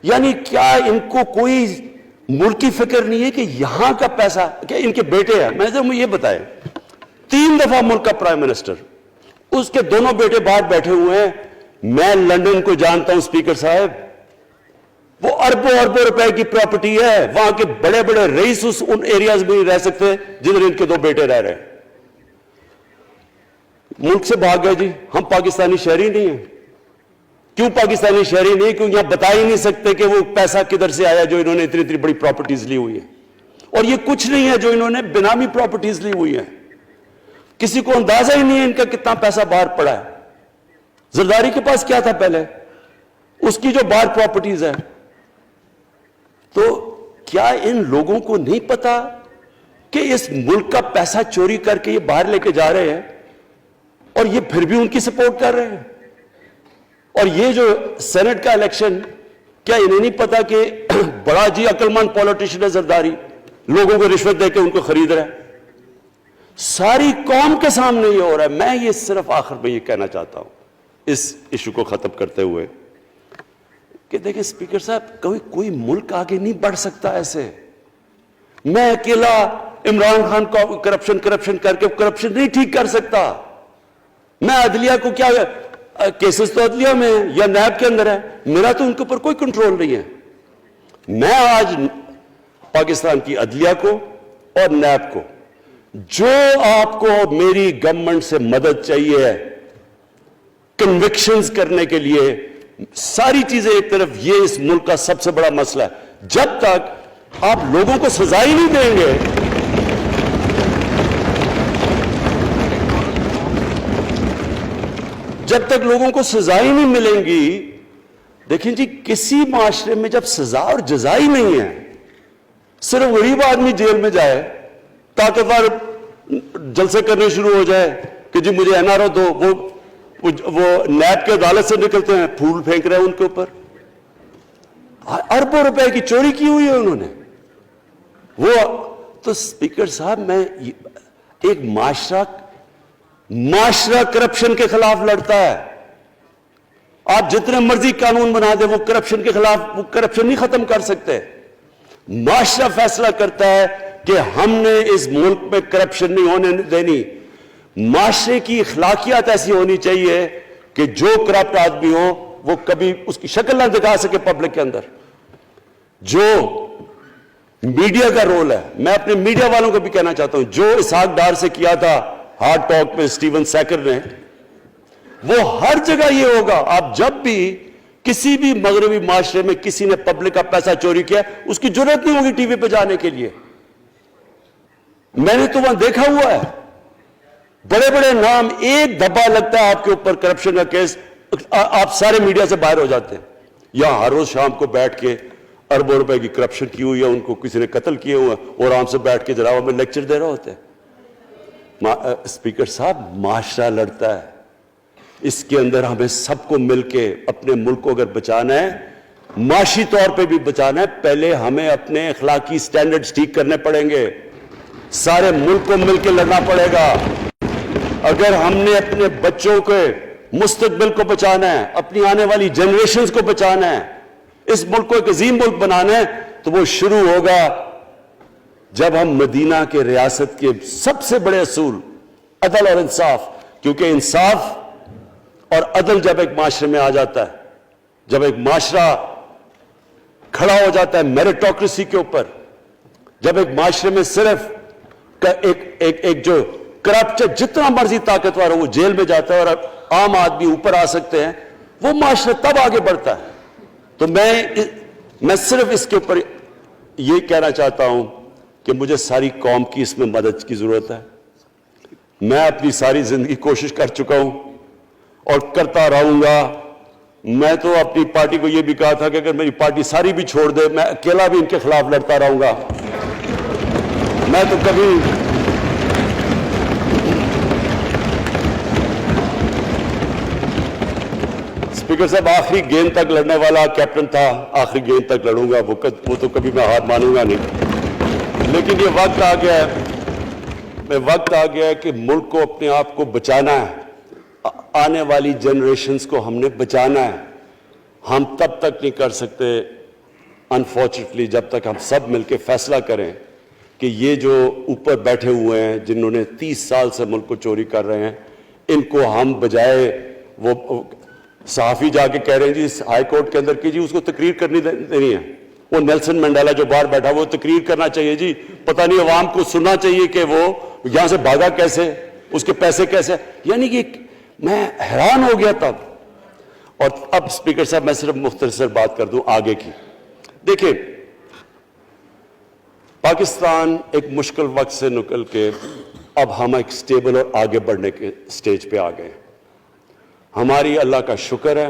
یعنی کیا ان کو کوئی ملک کی فکر نہیں ہے کہ یہاں کا پیسہ، کیا ان کے بیٹے ہیں، میں نے یہ بتائیں 3 دفعہ ملک کا پرائم منسٹر، اس کے دونوں بیٹے باہر بیٹھے ہوئے ہیں، میں لندن کو جانتا ہوں اسپیکر صاحب، وہ اربوں اربوں روپے کی پراپرٹی ہے، وہاں کے بڑے بڑے رئیس ان ایریاز میں نہیں رہ سکتے جدھر ان کے 2 بیٹے رہ رہے ہیں۔ ملک سے بھاگ گئے جی، ہم پاکستانی شہری نہیں ہیں۔ کیوں پاکستانی شہری نہیں؟ کیوں یہاں بتا ہی نہیں سکتے کہ وہ پیسہ کدھر سے آیا جو انہوں نے اتنی بڑی پراپرٹیز لی ہوئی ہیں، اور یہ کچھ نہیں ہے جو انہوں نے بنامی پراپرٹیز لی ہوئی ہیں۔ کسی کو اندازہ ہی نہیں ہے ان کا کتنا پیسہ باہر پڑا ہے۔ زرداری کے پاس کیا تھا پہلے، اس کی جو باہر پراپرٹیز ہے، تو کیا ان لوگوں کو نہیں پتا کہ اس ملک کا پیسہ چوری کر کے یہ باہر لے کے جا رہے ہیں اور یہ پھر بھی ان کی سپورٹ کر رہے ہیں؟ اور یہ جو سینٹ کا الیکشن، کیا انہیں نہیں پتا کہ بڑا جی عقل مند پولیٹیشن ہے زرداری، لوگوں کو رشوت دے کے ان کو خرید رہا ہے؟ ساری قوم کے سامنے یہ ہو رہا ہے۔ میں یہ صرف آخر میں یہ کہنا چاہتا ہوں اس ایشو کو ختم کرتے ہوئے کہ دیکھیں اسپیکر صاحب، کوئی ملک آگے نہیں بڑھ سکتا ایسے۔ میں اکیلا عمران خان کو کرپشن کر کے کرپشن نہیں ٹھیک کر سکتا۔ میں عدلیہ کو کیا، کیسز تو عدلیہ میں یا نیب کے اندر ہے، میرا تو ان کے اوپر کوئی کنٹرول نہیں ہے۔ میں آج پاکستان کی عدلیہ کو اور نیب کو، جو آپ کو میری گورنمنٹ سے مدد چاہیے ہے کنوکشنز کرنے کے لیے، ساری چیزیں ایک طرف، یہ اس ملک کا سب سے بڑا مسئلہ ہے۔ جب تک آپ لوگوں کو سزا ہی نہیں دیں گے، جب تک لوگوں کو سزا ہی نہیں ملیں گی، دیکھیں جی کسی معاشرے میں جب سزا اور جزا ہی نہیں ہے، صرف غریب آدمی جیل میں جائے، طاقتور جلسے کرنے شروع ہو جائے کہ جی مجھے این آر او دو، وہ نیب کے عدالت سے نکلتے ہیں، پھول پھینک رہے ہیں ان کے اوپر، اربوں روپے کی چوری کی ہوئی ہے انہوں نے۔ وہ تو اسپیکر صاحب، میں ایک معاشرہ کرپشن کے خلاف لڑتا ہے۔ آپ جتنے مرضی قانون بنا دیں، وہ کرپشن کے خلاف، وہ کرپشن نہیں ختم کر سکتے۔ معاشرہ فیصلہ کرتا ہے کہ ہم نے اس ملک میں کرپشن نہیں ہونے دینی۔ معاشرے کی اخلاقیات ایسی ہونی چاہیے کہ جو کرپٹ آدمی ہو وہ کبھی اس کی شکل نہ دکھا سکے پبلک کے اندر۔ جو میڈیا کا رول ہے، میں اپنے میڈیا والوں کو بھی کہنا چاہتا ہوں، جو اسحاق ڈار سے کیا تھا ہارڈ ٹاک میں اسٹیون سیکر نے، وہ ہر جگہ یہ ہوگا۔ آپ جب بھی کسی بھی مغربی معاشرے میں کسی نے پبلک کا پیسہ چوری کیا، اس کی جرات نہیں ہوگی ٹی وی پہ جانے کے لیے۔ میں نے تو وہاں دیکھا ہوا ہے، بڑے بڑے نام، ایک دھبا لگتا ہے آپ کے اوپر کرپشن کا کیس، آپ سارے میڈیا سے باہر ہو جاتے ہیں۔ یہاں ہر روز شام کو بیٹھ کے اربوں روپے کی کرپشن کی ہوئی ہے، ان کو کسی نے قتل کیے ہوئے ہیں، اور آرام سے بیٹھ کے جراوہ میں لیکچر دے رہے ہوتے ہیں۔ اسپیکر صاحب، معاشرہ لڑتا ہے، اس کے اندر ہمیں سب کو مل کے اپنے ملک کو اگر بچانا ہے، معاشی طور پہ بھی بچانا ہے، پہلے ہمیں اپنے اخلاقی سٹینڈرڈز ٹھیک کرنے پڑیں گے، سارے ملک کو مل کے لڑنا پڑے گا۔ اگر ہم نے اپنے بچوں کے مستقبل کو بچانا ہے، اپنی آنے والی جنریشنز کو بچانا ہے، اس ملک کو ایک عظیم ملک بنانا ہے، تو وہ شروع ہوگا جب ہم مدینہ کے ریاست کے سب سے بڑے اصول عدل اور انصاف، کیونکہ انصاف اور عدل جب ایک معاشرے میں آ جاتا ہے، جب ایک معاشرہ کھڑا ہو جاتا ہے میریٹوکریسی کے اوپر، جب ایک معاشرے میں صرف ایک جو کرپٹ جتنا مرضی طاقتور ہو وہ جیل میں جاتا ہے اور عام آدمی اوپر آ سکتے ہیں، وہ معاشرہ تب آگے بڑھتا ہے۔ تو میں میں صرف اس کے اوپر یہ کہنا چاہتا ہوں کہ مجھے ساری قوم کی اس میں مدد کی ضرورت ہے. میں اپنی ساری زندگی کوشش کر چکا ہوں اور کرتا رہوں گا. میں تو اپنی پارٹی کو یہ بھی کہا تھا کہ اگر میری پارٹی ساری بھی چھوڑ دے میں اکیلا بھی ان کے خلاف لڑتا رہوں گا. میں تو کبھی اسپیکر صاحب آخری گیند تک لڑنے والا کیپٹن تھا. آخری گیند تک لڑوں گا, وہ تو کبھی میں ہار مانوں گا نہیں. لیکن یہ وقت آ گیا ہے کہ ملک کو اپنے آپ کو بچانا ہے. آنے والی جنریشنز کو ہم نے بچانا ہے. ہم تب تک نہیں کر سکتے انفارچونیٹلی جب تک ہم سب مل کے فیصلہ کریں کہ یہ جو اوپر بیٹھے ہوئے ہیں جنہوں نے 30 سال سے ملک کو چوری کر رہے ہیں, ان کو ہم بجائے وہ صحافی جا کے کہہ رہے ہیں جی ہائی کورٹ کے اندر کی جی اس کو تقریر کرنی دینی ہے. وہ نیلسن منڈیلا جو باہر بیٹھا وہ تقریر کرنا چاہیے جی. پتہ نہیں عوام کو سننا چاہیے کہ وہ یہاں سے بھاگا کیسے, اس کے پیسے کیسے. یعنی کہ میں حیران ہو گیا تب. اور اب اسپیکر صاحب میں صرف مختصر بات کر دوں آگے کی. دیکھیں پاکستان ایک مشکل وقت سے نکل کے اب ہم ایک سٹیبل اور آگے بڑھنے کے سٹیج پہ آ گئے. ہماری اللہ کا شکر ہے.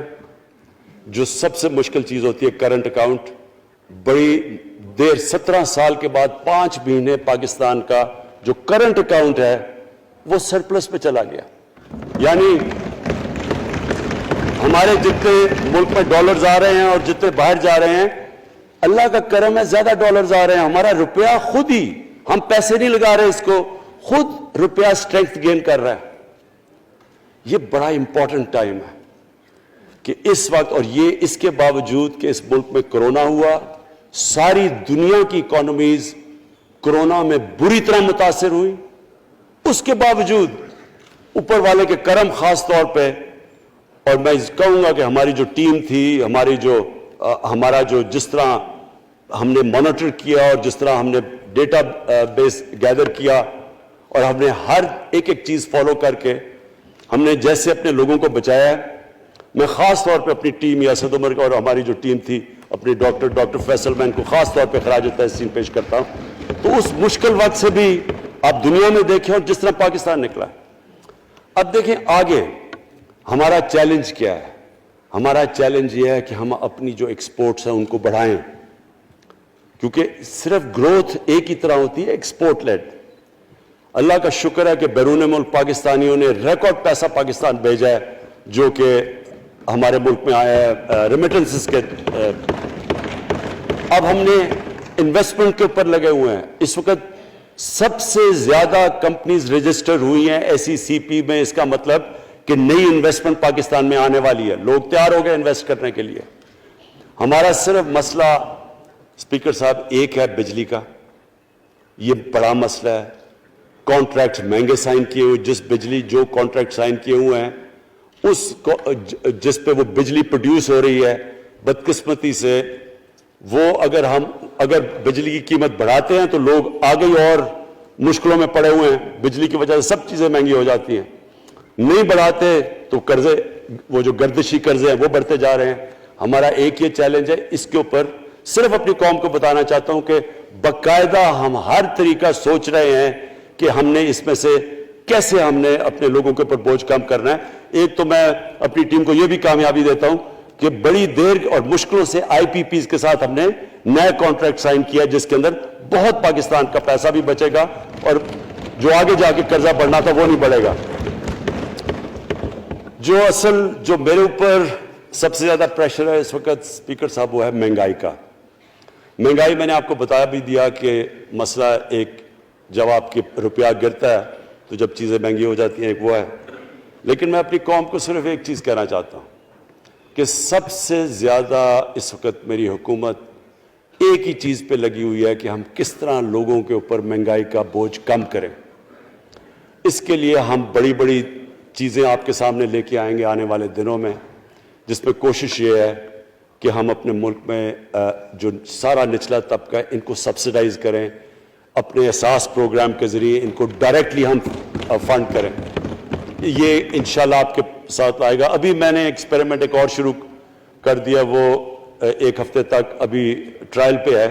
جو سب سے مشکل چیز ہوتی ہے کرنٹ اکاؤنٹ, بڑی دیر 17 سال کے بعد 5 مہینے پاکستان کا جو کرنٹ اکاؤنٹ ہے وہ سرپلس پہ چلا گیا. یعنی ہمارے جتنے ملک میں ڈالرز آ رہے ہیں اور جتنے باہر جا رہے ہیں اللہ کا کرم ہے زیادہ ڈالرز آ رہے ہیں. ہمارا روپیہ خود ہی, ہم پیسے نہیں لگا رہے اس کو, خود روپیہ اسٹرینتھ گین کر رہا ہے. یہ بڑا امپورٹنٹ ٹائم ہے کہ اس وقت, اور یہ اس کے باوجود کہ اس ملک میں کرونا ہوا, ساری دنیا کی اکانومیز کرونا میں بری طرح متاثر ہوئی, اس کے باوجود اوپر والے کے کرم خاص طور پہ. اور میں کہوں گا کہ ہماری جو ٹیم تھی, ہمارا جو جس طرح ہم نے مانیٹر کیا اور جس طرح ہم نے ڈیٹا بیس گیدر کیا اور ہم نے ہر ایک چیز فالو کر کے ہم نے جیسے اپنے لوگوں کو بچایا ہے. میں خاص طور پہ اپنی ٹیم یاسد عمر اور ہماری جو ٹیم تھی اپنی ڈاکٹر فیصل میں ان کو خاص طور پہ خراج تحسین پیش کرتا ہوں. تو اس مشکل وقت سے بھی آپ دنیا میں دیکھیں اور جس طرح پاکستان نکلا. اب دیکھیں آگے ہمارا چیلنج کیا ہے. ہمارا چیلنج یہ ہے کہ ہم اپنی جو ایکسپورٹس ہیں ان کو بڑھائیں, کیونکہ صرف گروتھ ایک ہی طرح ہوتی ہے ایکسپورٹ لیڈ. اللہ کا شکر ہے کہ بیرون ملک پاکستانیوں نے ریکارڈ پیسہ پاکستان بھیجا ہے جو کہ ہمارے ملک میں آیا ہے ریمیٹنسز کے. اب ہم نے انویسٹمنٹ کے اوپر لگے ہوئے ہیں. اس وقت سب سے زیادہ کمپنیز رجسٹر ہوئی ہیں SECP میں. اس کا مطلب کہ نئی انویسٹمنٹ پاکستان میں آنے والی ہے. لوگ تیار ہو گئے انویسٹ کرنے کے لیے. ہمارا صرف مسئلہ اسپیکر صاحب ایک ہے بجلی کا. یہ بڑا مسئلہ ہے. کانٹریکٹ مہنگے سائن کیے ہوئے, جس بجلی جو کانٹریکٹ سائن کیے ہوئے ہیں اس کو جس پہ وہ بجلی پروڈیوس ہو رہی ہے, بدقسمتی سے وہ اگر بجلی کی قیمت بڑھاتے ہیں تو لوگ آگے اور مشکلوں میں پڑے ہوئے ہیں. بجلی کی وجہ سے سب چیزیں مہنگی ہو جاتی ہیں. نہیں بڑھاتے تو قرضے, وہ جو گردشی قرضے ہیں وہ بڑھتے جا رہے ہیں. ہمارا ایک یہ چیلنج ہے. اس کے اوپر صرف اپنی قوم کو بتانا چاہتا ہوں کہ باقاعدہ ہم ہر طریقہ سوچ رہے ہیں کہ ہم نے اس میں سے کیسے ہم نے اپنے لوگوں کے اوپر بوجھ کم کرنا ہے. ایک تو میں اپنی ٹیم کو یہ بھی کامیابی دیتا ہوں کہ بڑی دیر اور مشکلوں سے IPPs کے ساتھ ہم نے نئے کانٹریکٹ سائن کیا جس کے اندر بہت پاکستان کا پیسہ بھی بچے گا اور جو آگے جا کے قرضہ بڑھنا تھا وہ نہیں بڑھے گا. جو میرے اوپر سب سے زیادہ پریشر ہے اس وقت اسپیکر صاحب وہ ہے مہنگائی کا. مہنگائی میں نے آپ کو بتا بھی دیا کہ مسئلہ ایک جب آپ کے روپیہ گرتا ہے تو جب چیزیں مہنگی ہو جاتی ہیں ایک وہ ہے. لیکن میں اپنی قوم کو صرف ایک چیز کہنا چاہتا ہوں کہ سب سے زیادہ اس وقت میری حکومت ایک ہی چیز پہ لگی ہوئی ہے کہ ہم کس طرح لوگوں کے اوپر مہنگائی کا بوجھ کم کریں. اس کے لیے ہم بڑی بڑی چیزیں آپ کے سامنے لے کے آئیں گے آنے والے دنوں میں, جس میں کوشش یہ ہے کہ ہم اپنے ملک میں جو سارا نچلا طبقہ ہے ان کو سبسڈائز کریں, اپنے احساس پروگرام کے ذریعے ان کو ڈائریکٹلی ہم فنڈ کریں. یہ انشاءاللہ آپ کے ساتھ آئے گا. ابھی میں نے ایکسپیریمنٹ ایک اور شروع کر دیا, وہ ایک ہفتے تک ابھی ٹرائل پہ ہے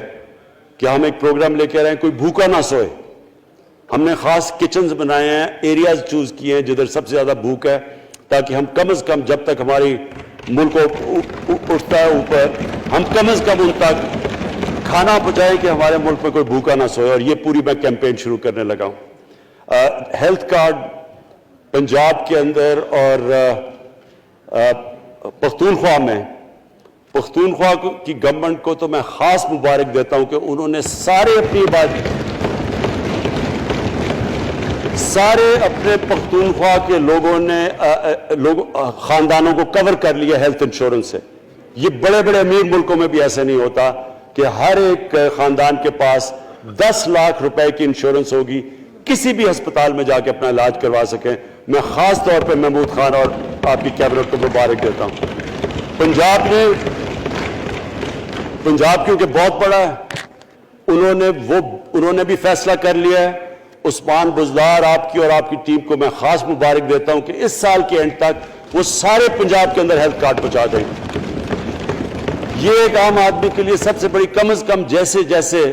کہ ہم ایک پروگرام لے کے آ رہے ہیں کوئی بھوکا نہ سوئے. ہم نے خاص کچنز بنائے ہیں, ایریاز چوز کیے ہیں جدھر سب سے زیادہ بھوک ہے, تاکہ ہم کم از کم جب تک ہماری ملک اٹھتا ہے اوپر, ہم کم از کم ان تک کھانا پہنچائیں کہ ہمارے ملک میں کوئی بھوکا نہ سوئے. اور یہ پوری میں کیمپین شروع کرنے لگا ہوں. ہیلتھ کارڈ پنجاب کے اندر اور پختونخوا میں, پختونخوا کی گورنمنٹ کو تو میں خاص مبارک دیتا ہوں کہ انہوں نے سارے اپنے پختونخوا کے لوگوں نے خاندانوں کو کور کر لیا ہیلتھ انشورنس سے. یہ بڑے بڑے امیر ملکوں میں بھی ایسا نہیں ہوتا کہ ہر ایک خاندان کے پاس 10 لاکھ روپے کی انشورنس ہوگی, کسی بھی ہسپتال میں جا کے اپنا علاج کروا سکیں. میں خاص طور پہ محمود خان اور آپ کی کیبنٹ کو مبارک دیتا ہوں. پنجاب کیونکہ بہت بڑا ہے, انہوں نے بھی فیصلہ کر لیا ہے. عثمان بزدار آپ کی اور آپ کی ٹیم کو میں خاص مبارک دیتا ہوں کہ اس سال کے اینڈ تک وہ سارے پنجاب کے اندر ہیلتھ کارڈ پہنچا دیں. یہ ایک عام آدمی کے لیے سب سے بڑی, کم از کم جیسے جیسے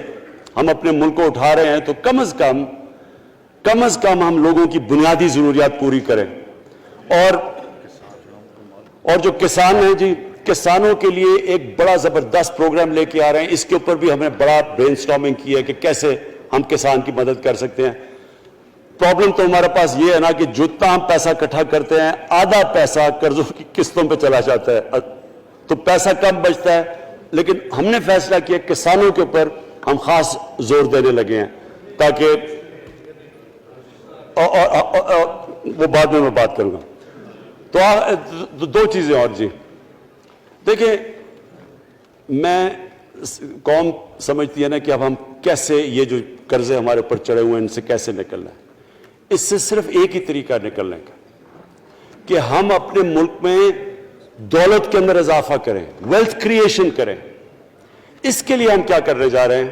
ہم اپنے ملک کو اٹھا رہے ہیں تو کم از کم ہم لوگوں کی بنیادی ضروریات پوری کریں. اور جو کسان ہیں جی, کسانوں کے لیے ایک بڑا زبردست پروگرام لے کے آ رہے ہیں. اس کے اوپر بھی ہمیں بڑا برین سٹارمنگ کی ہے کہ کیسے ہم کسان کی مدد کر سکتے ہیں. پرابلم تو ہمارے پاس یہ ہے نا کہ جتنا ہم پیسہ اکٹھا کرتے ہیں آدھا پیسہ قرضوں کی قسطوں پہ چلا جاتا ہے, تو پیسہ کم بچتا ہے. لیکن ہم نے فیصلہ کیا کسانوں کے اوپر ہم خاص زور دینے لگے ہیں تاکہ وہ بعد میں بات کروں گا. تو 2 چیزیں اور جی. دیکھیں, میں قوم سمجھتی ہے نا کہ اب ہم کیسے یہ جو قرضے ہمارے اوپر چڑھے ہوئے ہیں ان سے کیسے نکلنا ہے. اس سے صرف ایک ہی طریقہ نکلنے کا کہ ہم اپنے ملک میں دولت کے اندر اضافہ کریں, ویلتھ کریشن کریں. اس کے لیے ہم کیا کرنے جا رہے ہیں؟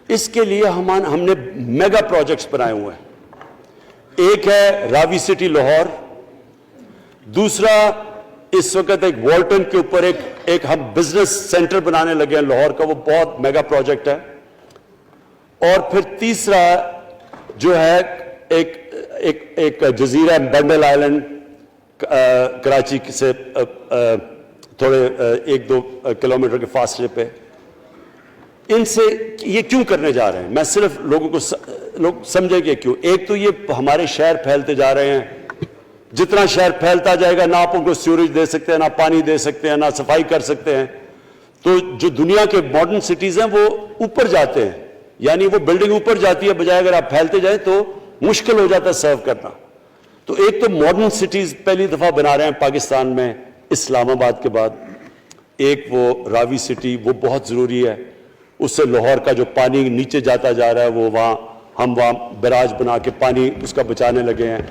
اس کے لیے ہم نے میگا پروجیکٹس بنائے ہوئے ہیں. ایک ہے راوی سٹی لاہور, دوسرا اس وقت ایک والٹن کے اوپر ایک ہم بزنس سینٹر بنانے لگے ہیں لاہور کا, وہ بہت میگا پروجیکٹ ہے. اور پھر تیسرا جو ہے ایک جزیرہ بنڈل آئلینڈ کراچی سے تھوڑے 1-2 کلومیٹر کے فاصلے پہ. ان سے یہ کیوں کرنے جا رہے ہیں؟ میں صرف لوگ سمجھیں کہ کیوں. ایک تو یہ ہمارے شہر پھیلتے جا رہے ہیں, جتنا شہر پھیلتا جائے گا نہ آپ ان کو سیوریج دے سکتے ہیں, نہ پانی دے سکتے ہیں, نہ صفائی کر سکتے ہیں. تو جو دنیا کے ماڈرن سٹیز ہیں وہ اوپر جاتے ہیں, یعنی وہ بلڈنگ اوپر جاتی ہے, بجائے اگر آپ پھیلتے جائیں تو مشکل ہو جاتا ہے سرو کرنا. تو ایک تو ماڈرن سٹیز پہلی دفعہ بنا رہے ہیں پاکستان میں اسلام آباد کے بعد. ایک وہ راوی سٹی, وہ بہت ضروری ہے. اس سے لاہور کا جو پانی نیچے جاتا جا رہا ہے وہ ہم وہاں بیراج بنا کے پانی اس کا بچانے لگے ہیں.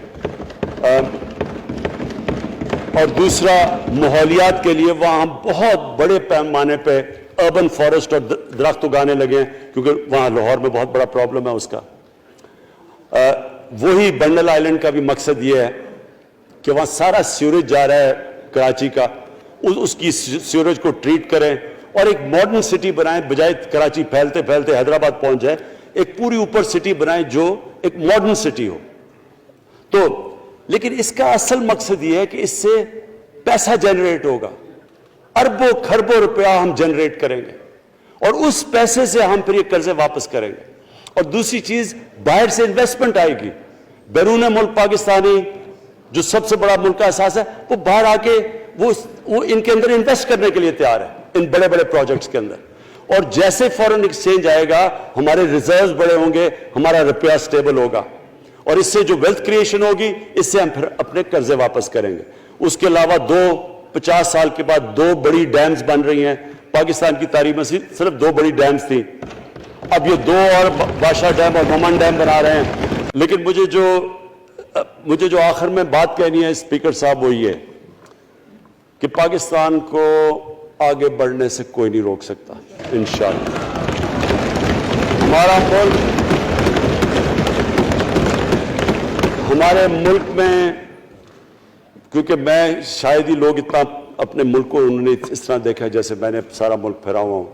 اور دوسرا ماحولیات کے لیے وہاں ہم بہت بڑے پیمانے پہ اربن فارسٹ اور درخت اگانے لگے ہیں, کیونکہ وہاں لاہور میں بہت بڑا پرابلم ہے اس کا. وہی بنڈل آئلینڈ کا بھی مقصد یہ ہے کہ وہاں سارا سیوریج جا رہا ہے کراچی کا, اس کی سیوریج کو ٹریٹ کریں اور ایک ماڈرن سٹی بنائیں, بجائے کراچی پھیلتے پھیلتے حیدرآباد پہنچ جائے. ایک پوری اوپر سٹی بنائیں جو ایک ماڈرن سٹی ہو. تو لیکن اس کا اصل مقصد یہ ہے کہ اس سے پیسہ جنریٹ ہوگا, اربوں خربوں روپیہ ہم جنریٹ کریں گے, اور اس پیسے سے ہم پھر یہ قرضے واپس کریں گے. اور دوسری چیز, باہر سے انویسٹمنٹ آئے گی. بیرون ملک پاکستانی جو سب سے بڑا ملک کا احساس ہے, وہ باہر آ کے وہ ان کے اندر انویسٹ کرنے کے لیے تیار ہے, ان بڑے بڑے پروجیکٹس کے اندر. اور جیسے فورن ایکسچینج آئے گا ہمارے ریزروز بڑے ہوں گے, ہمارا روپیہ سٹیبل ہوگا, اور اس سے جو ویلتھ کریشن ہوگی اس سے ہم پھر اپنے قرضے واپس کریں گے. اس کے علاوہ 50 سال کے بعد 2 بڑی ڈیمز بن رہی ہیں پاکستان کی تاریخ میں. صرف 2 بڑی ڈیمز تھیں, اب یہ 2 اور بادشاہ ڈیم اور مومن ڈیم بنا رہے ہیں. لیکن مجھے جو آخر میں بات کہنی ہے اسپیکر صاحب وہ یہ کہ پاکستان کو آگے بڑھنے سے کوئی نہیں روک سکتا انشاءاللہ. ہمارے ملک میں, کیونکہ میں شاید ہی لوگ اتنا اپنے ملک کو انہوں نے اس طرح دیکھا جیسے میں نے سارا ملک پھیرا ہوا ہوں.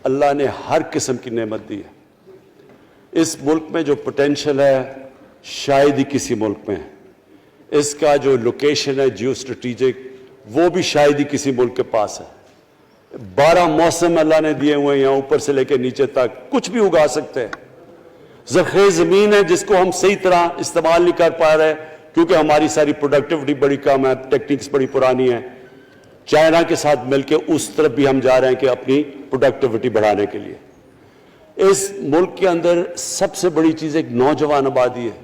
اللہ نے ہر قسم کی نعمت دی ہے. اس ملک میں جو پوٹینشیل ہے شاید ہی کسی ملک میں ہے. اس کا جو لوکیشن ہے جیو اسٹریٹجک وہ بھی شاید ہی کسی ملک کے پاس ہے. 12 موسم اللہ نے دیے ہوئے ہیں یہاں اوپر سے لے کے نیچے تک, کچھ بھی اگا سکتے ہیں. زرخیز زمین ہے جس کو ہم صحیح طرح استعمال نہیں کر پا رہے کیونکہ ہماری ساری پروڈکٹیوٹی بڑی کم ہے, ٹیکنیکس بڑی پرانی ہے. چائنا کے ساتھ مل کے اس طرف بھی ہم جا رہے ہیں کہ اپنی پروڈکٹیوٹی بڑھانے کے لیے. اس ملک کے اندر سب سے بڑی چیز ایک نوجوان آبادی ہے.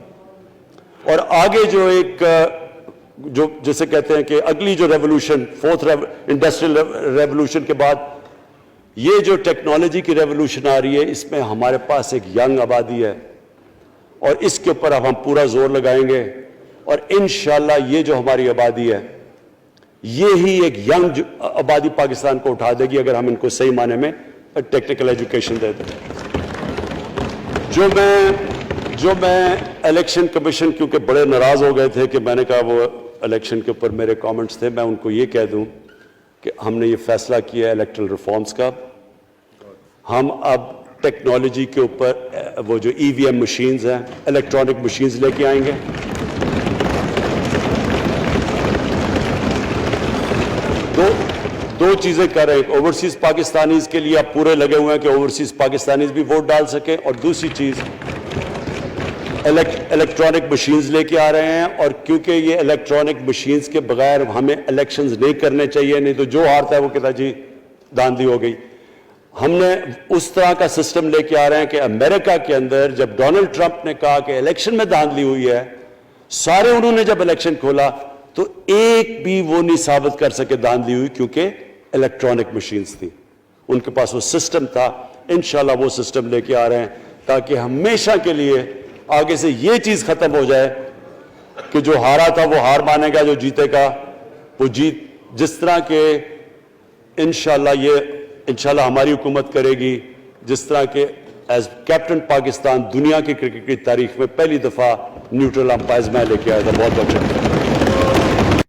اور آگے جو ایک جو جسے کہتے ہیں کہ اگلی جو ریولوشن, 4th انڈسٹریل ریولوشن کے بعد یہ جو ٹیکنالوجی کی ریولوشن آ رہی ہے, اس میں ہمارے پاس ایک ینگ آبادی ہے اور اس کے اوپر اب ہم پورا زور لگائیں گے. اور انشاءاللہ یہ جو ہماری آبادی ہے یہی ایک ینگ آبادی پاکستان کو اٹھا دے گی اگر ہم ان کو صحیح معنی میں ٹیکنیکل ایجوکیشن دے دیں. جو میں الیکشن کمیشن کیونکہ بڑے ناراض ہو گئے تھے کہ میں نے کہا وہ الیکشن کے اوپر میرے کامنٹس تھے, میں ان کو یہ کہہ دوں کہ ہم نے یہ فیصلہ کیا ہے الیکٹرل ریفارمز کا. ہم اب ٹیکنالوجی کے اوپر وہ جو EVM مشینز ہیں, الیکٹرانک مشینز لے کے آئیں گے. دو چیزیں کر رہے ہیں. اوورسیز پاکستانیز کے لیے آپ پورے لگے ہوئے ہیں کہ اوورسیز پاکستانیز بھی ووٹ ڈال سکیں, اور دوسری چیز الیکٹرانک مشینز لے کے آ رہے ہیں. اور کیونکہ یہ الیکٹرانک مشینز کے بغیر ہمیں الیکشنز نہیں کرنے چاہیے, نہیں تو جو ہارتا ہے وہ کہتا جی داندلی ہو گئی. ہم نے اس طرح کا سسٹم لے کے آ رہے ہیں کہ امریکہ کے اندر جب ڈونلڈ ٹرمپ نے کہا کہ الیکشن میں داندلی ہوئی ہے, سارے انہوں نے جب الیکشن کھولا تو ایک بھی وہ نہیں ثابت کر سکے داندلی ہوئی کیونکہ الیکٹرانک مشینز تھی, ان کے پاس وہ سسٹم تھا. انشاءاللہ وہ سسٹم لے کے آ رہے ہیں تاکہ ہمیشہ کے لیے آگے سے یہ چیز ختم ہو جائے کہ جو ہارا تھا وہ ہار مانے گا, جو جیتے گا وہ جیت. جس طرح کہ انشاءاللہ ہماری حکومت کرے گی, جس طرح کہ ایز کیپٹن پاکستان دنیا کی کرکٹ کی تاریخ میں پہلی دفعہ نیوٹرل امپائرز میں لے کے آیا تھا. بہت بہت شکریہ.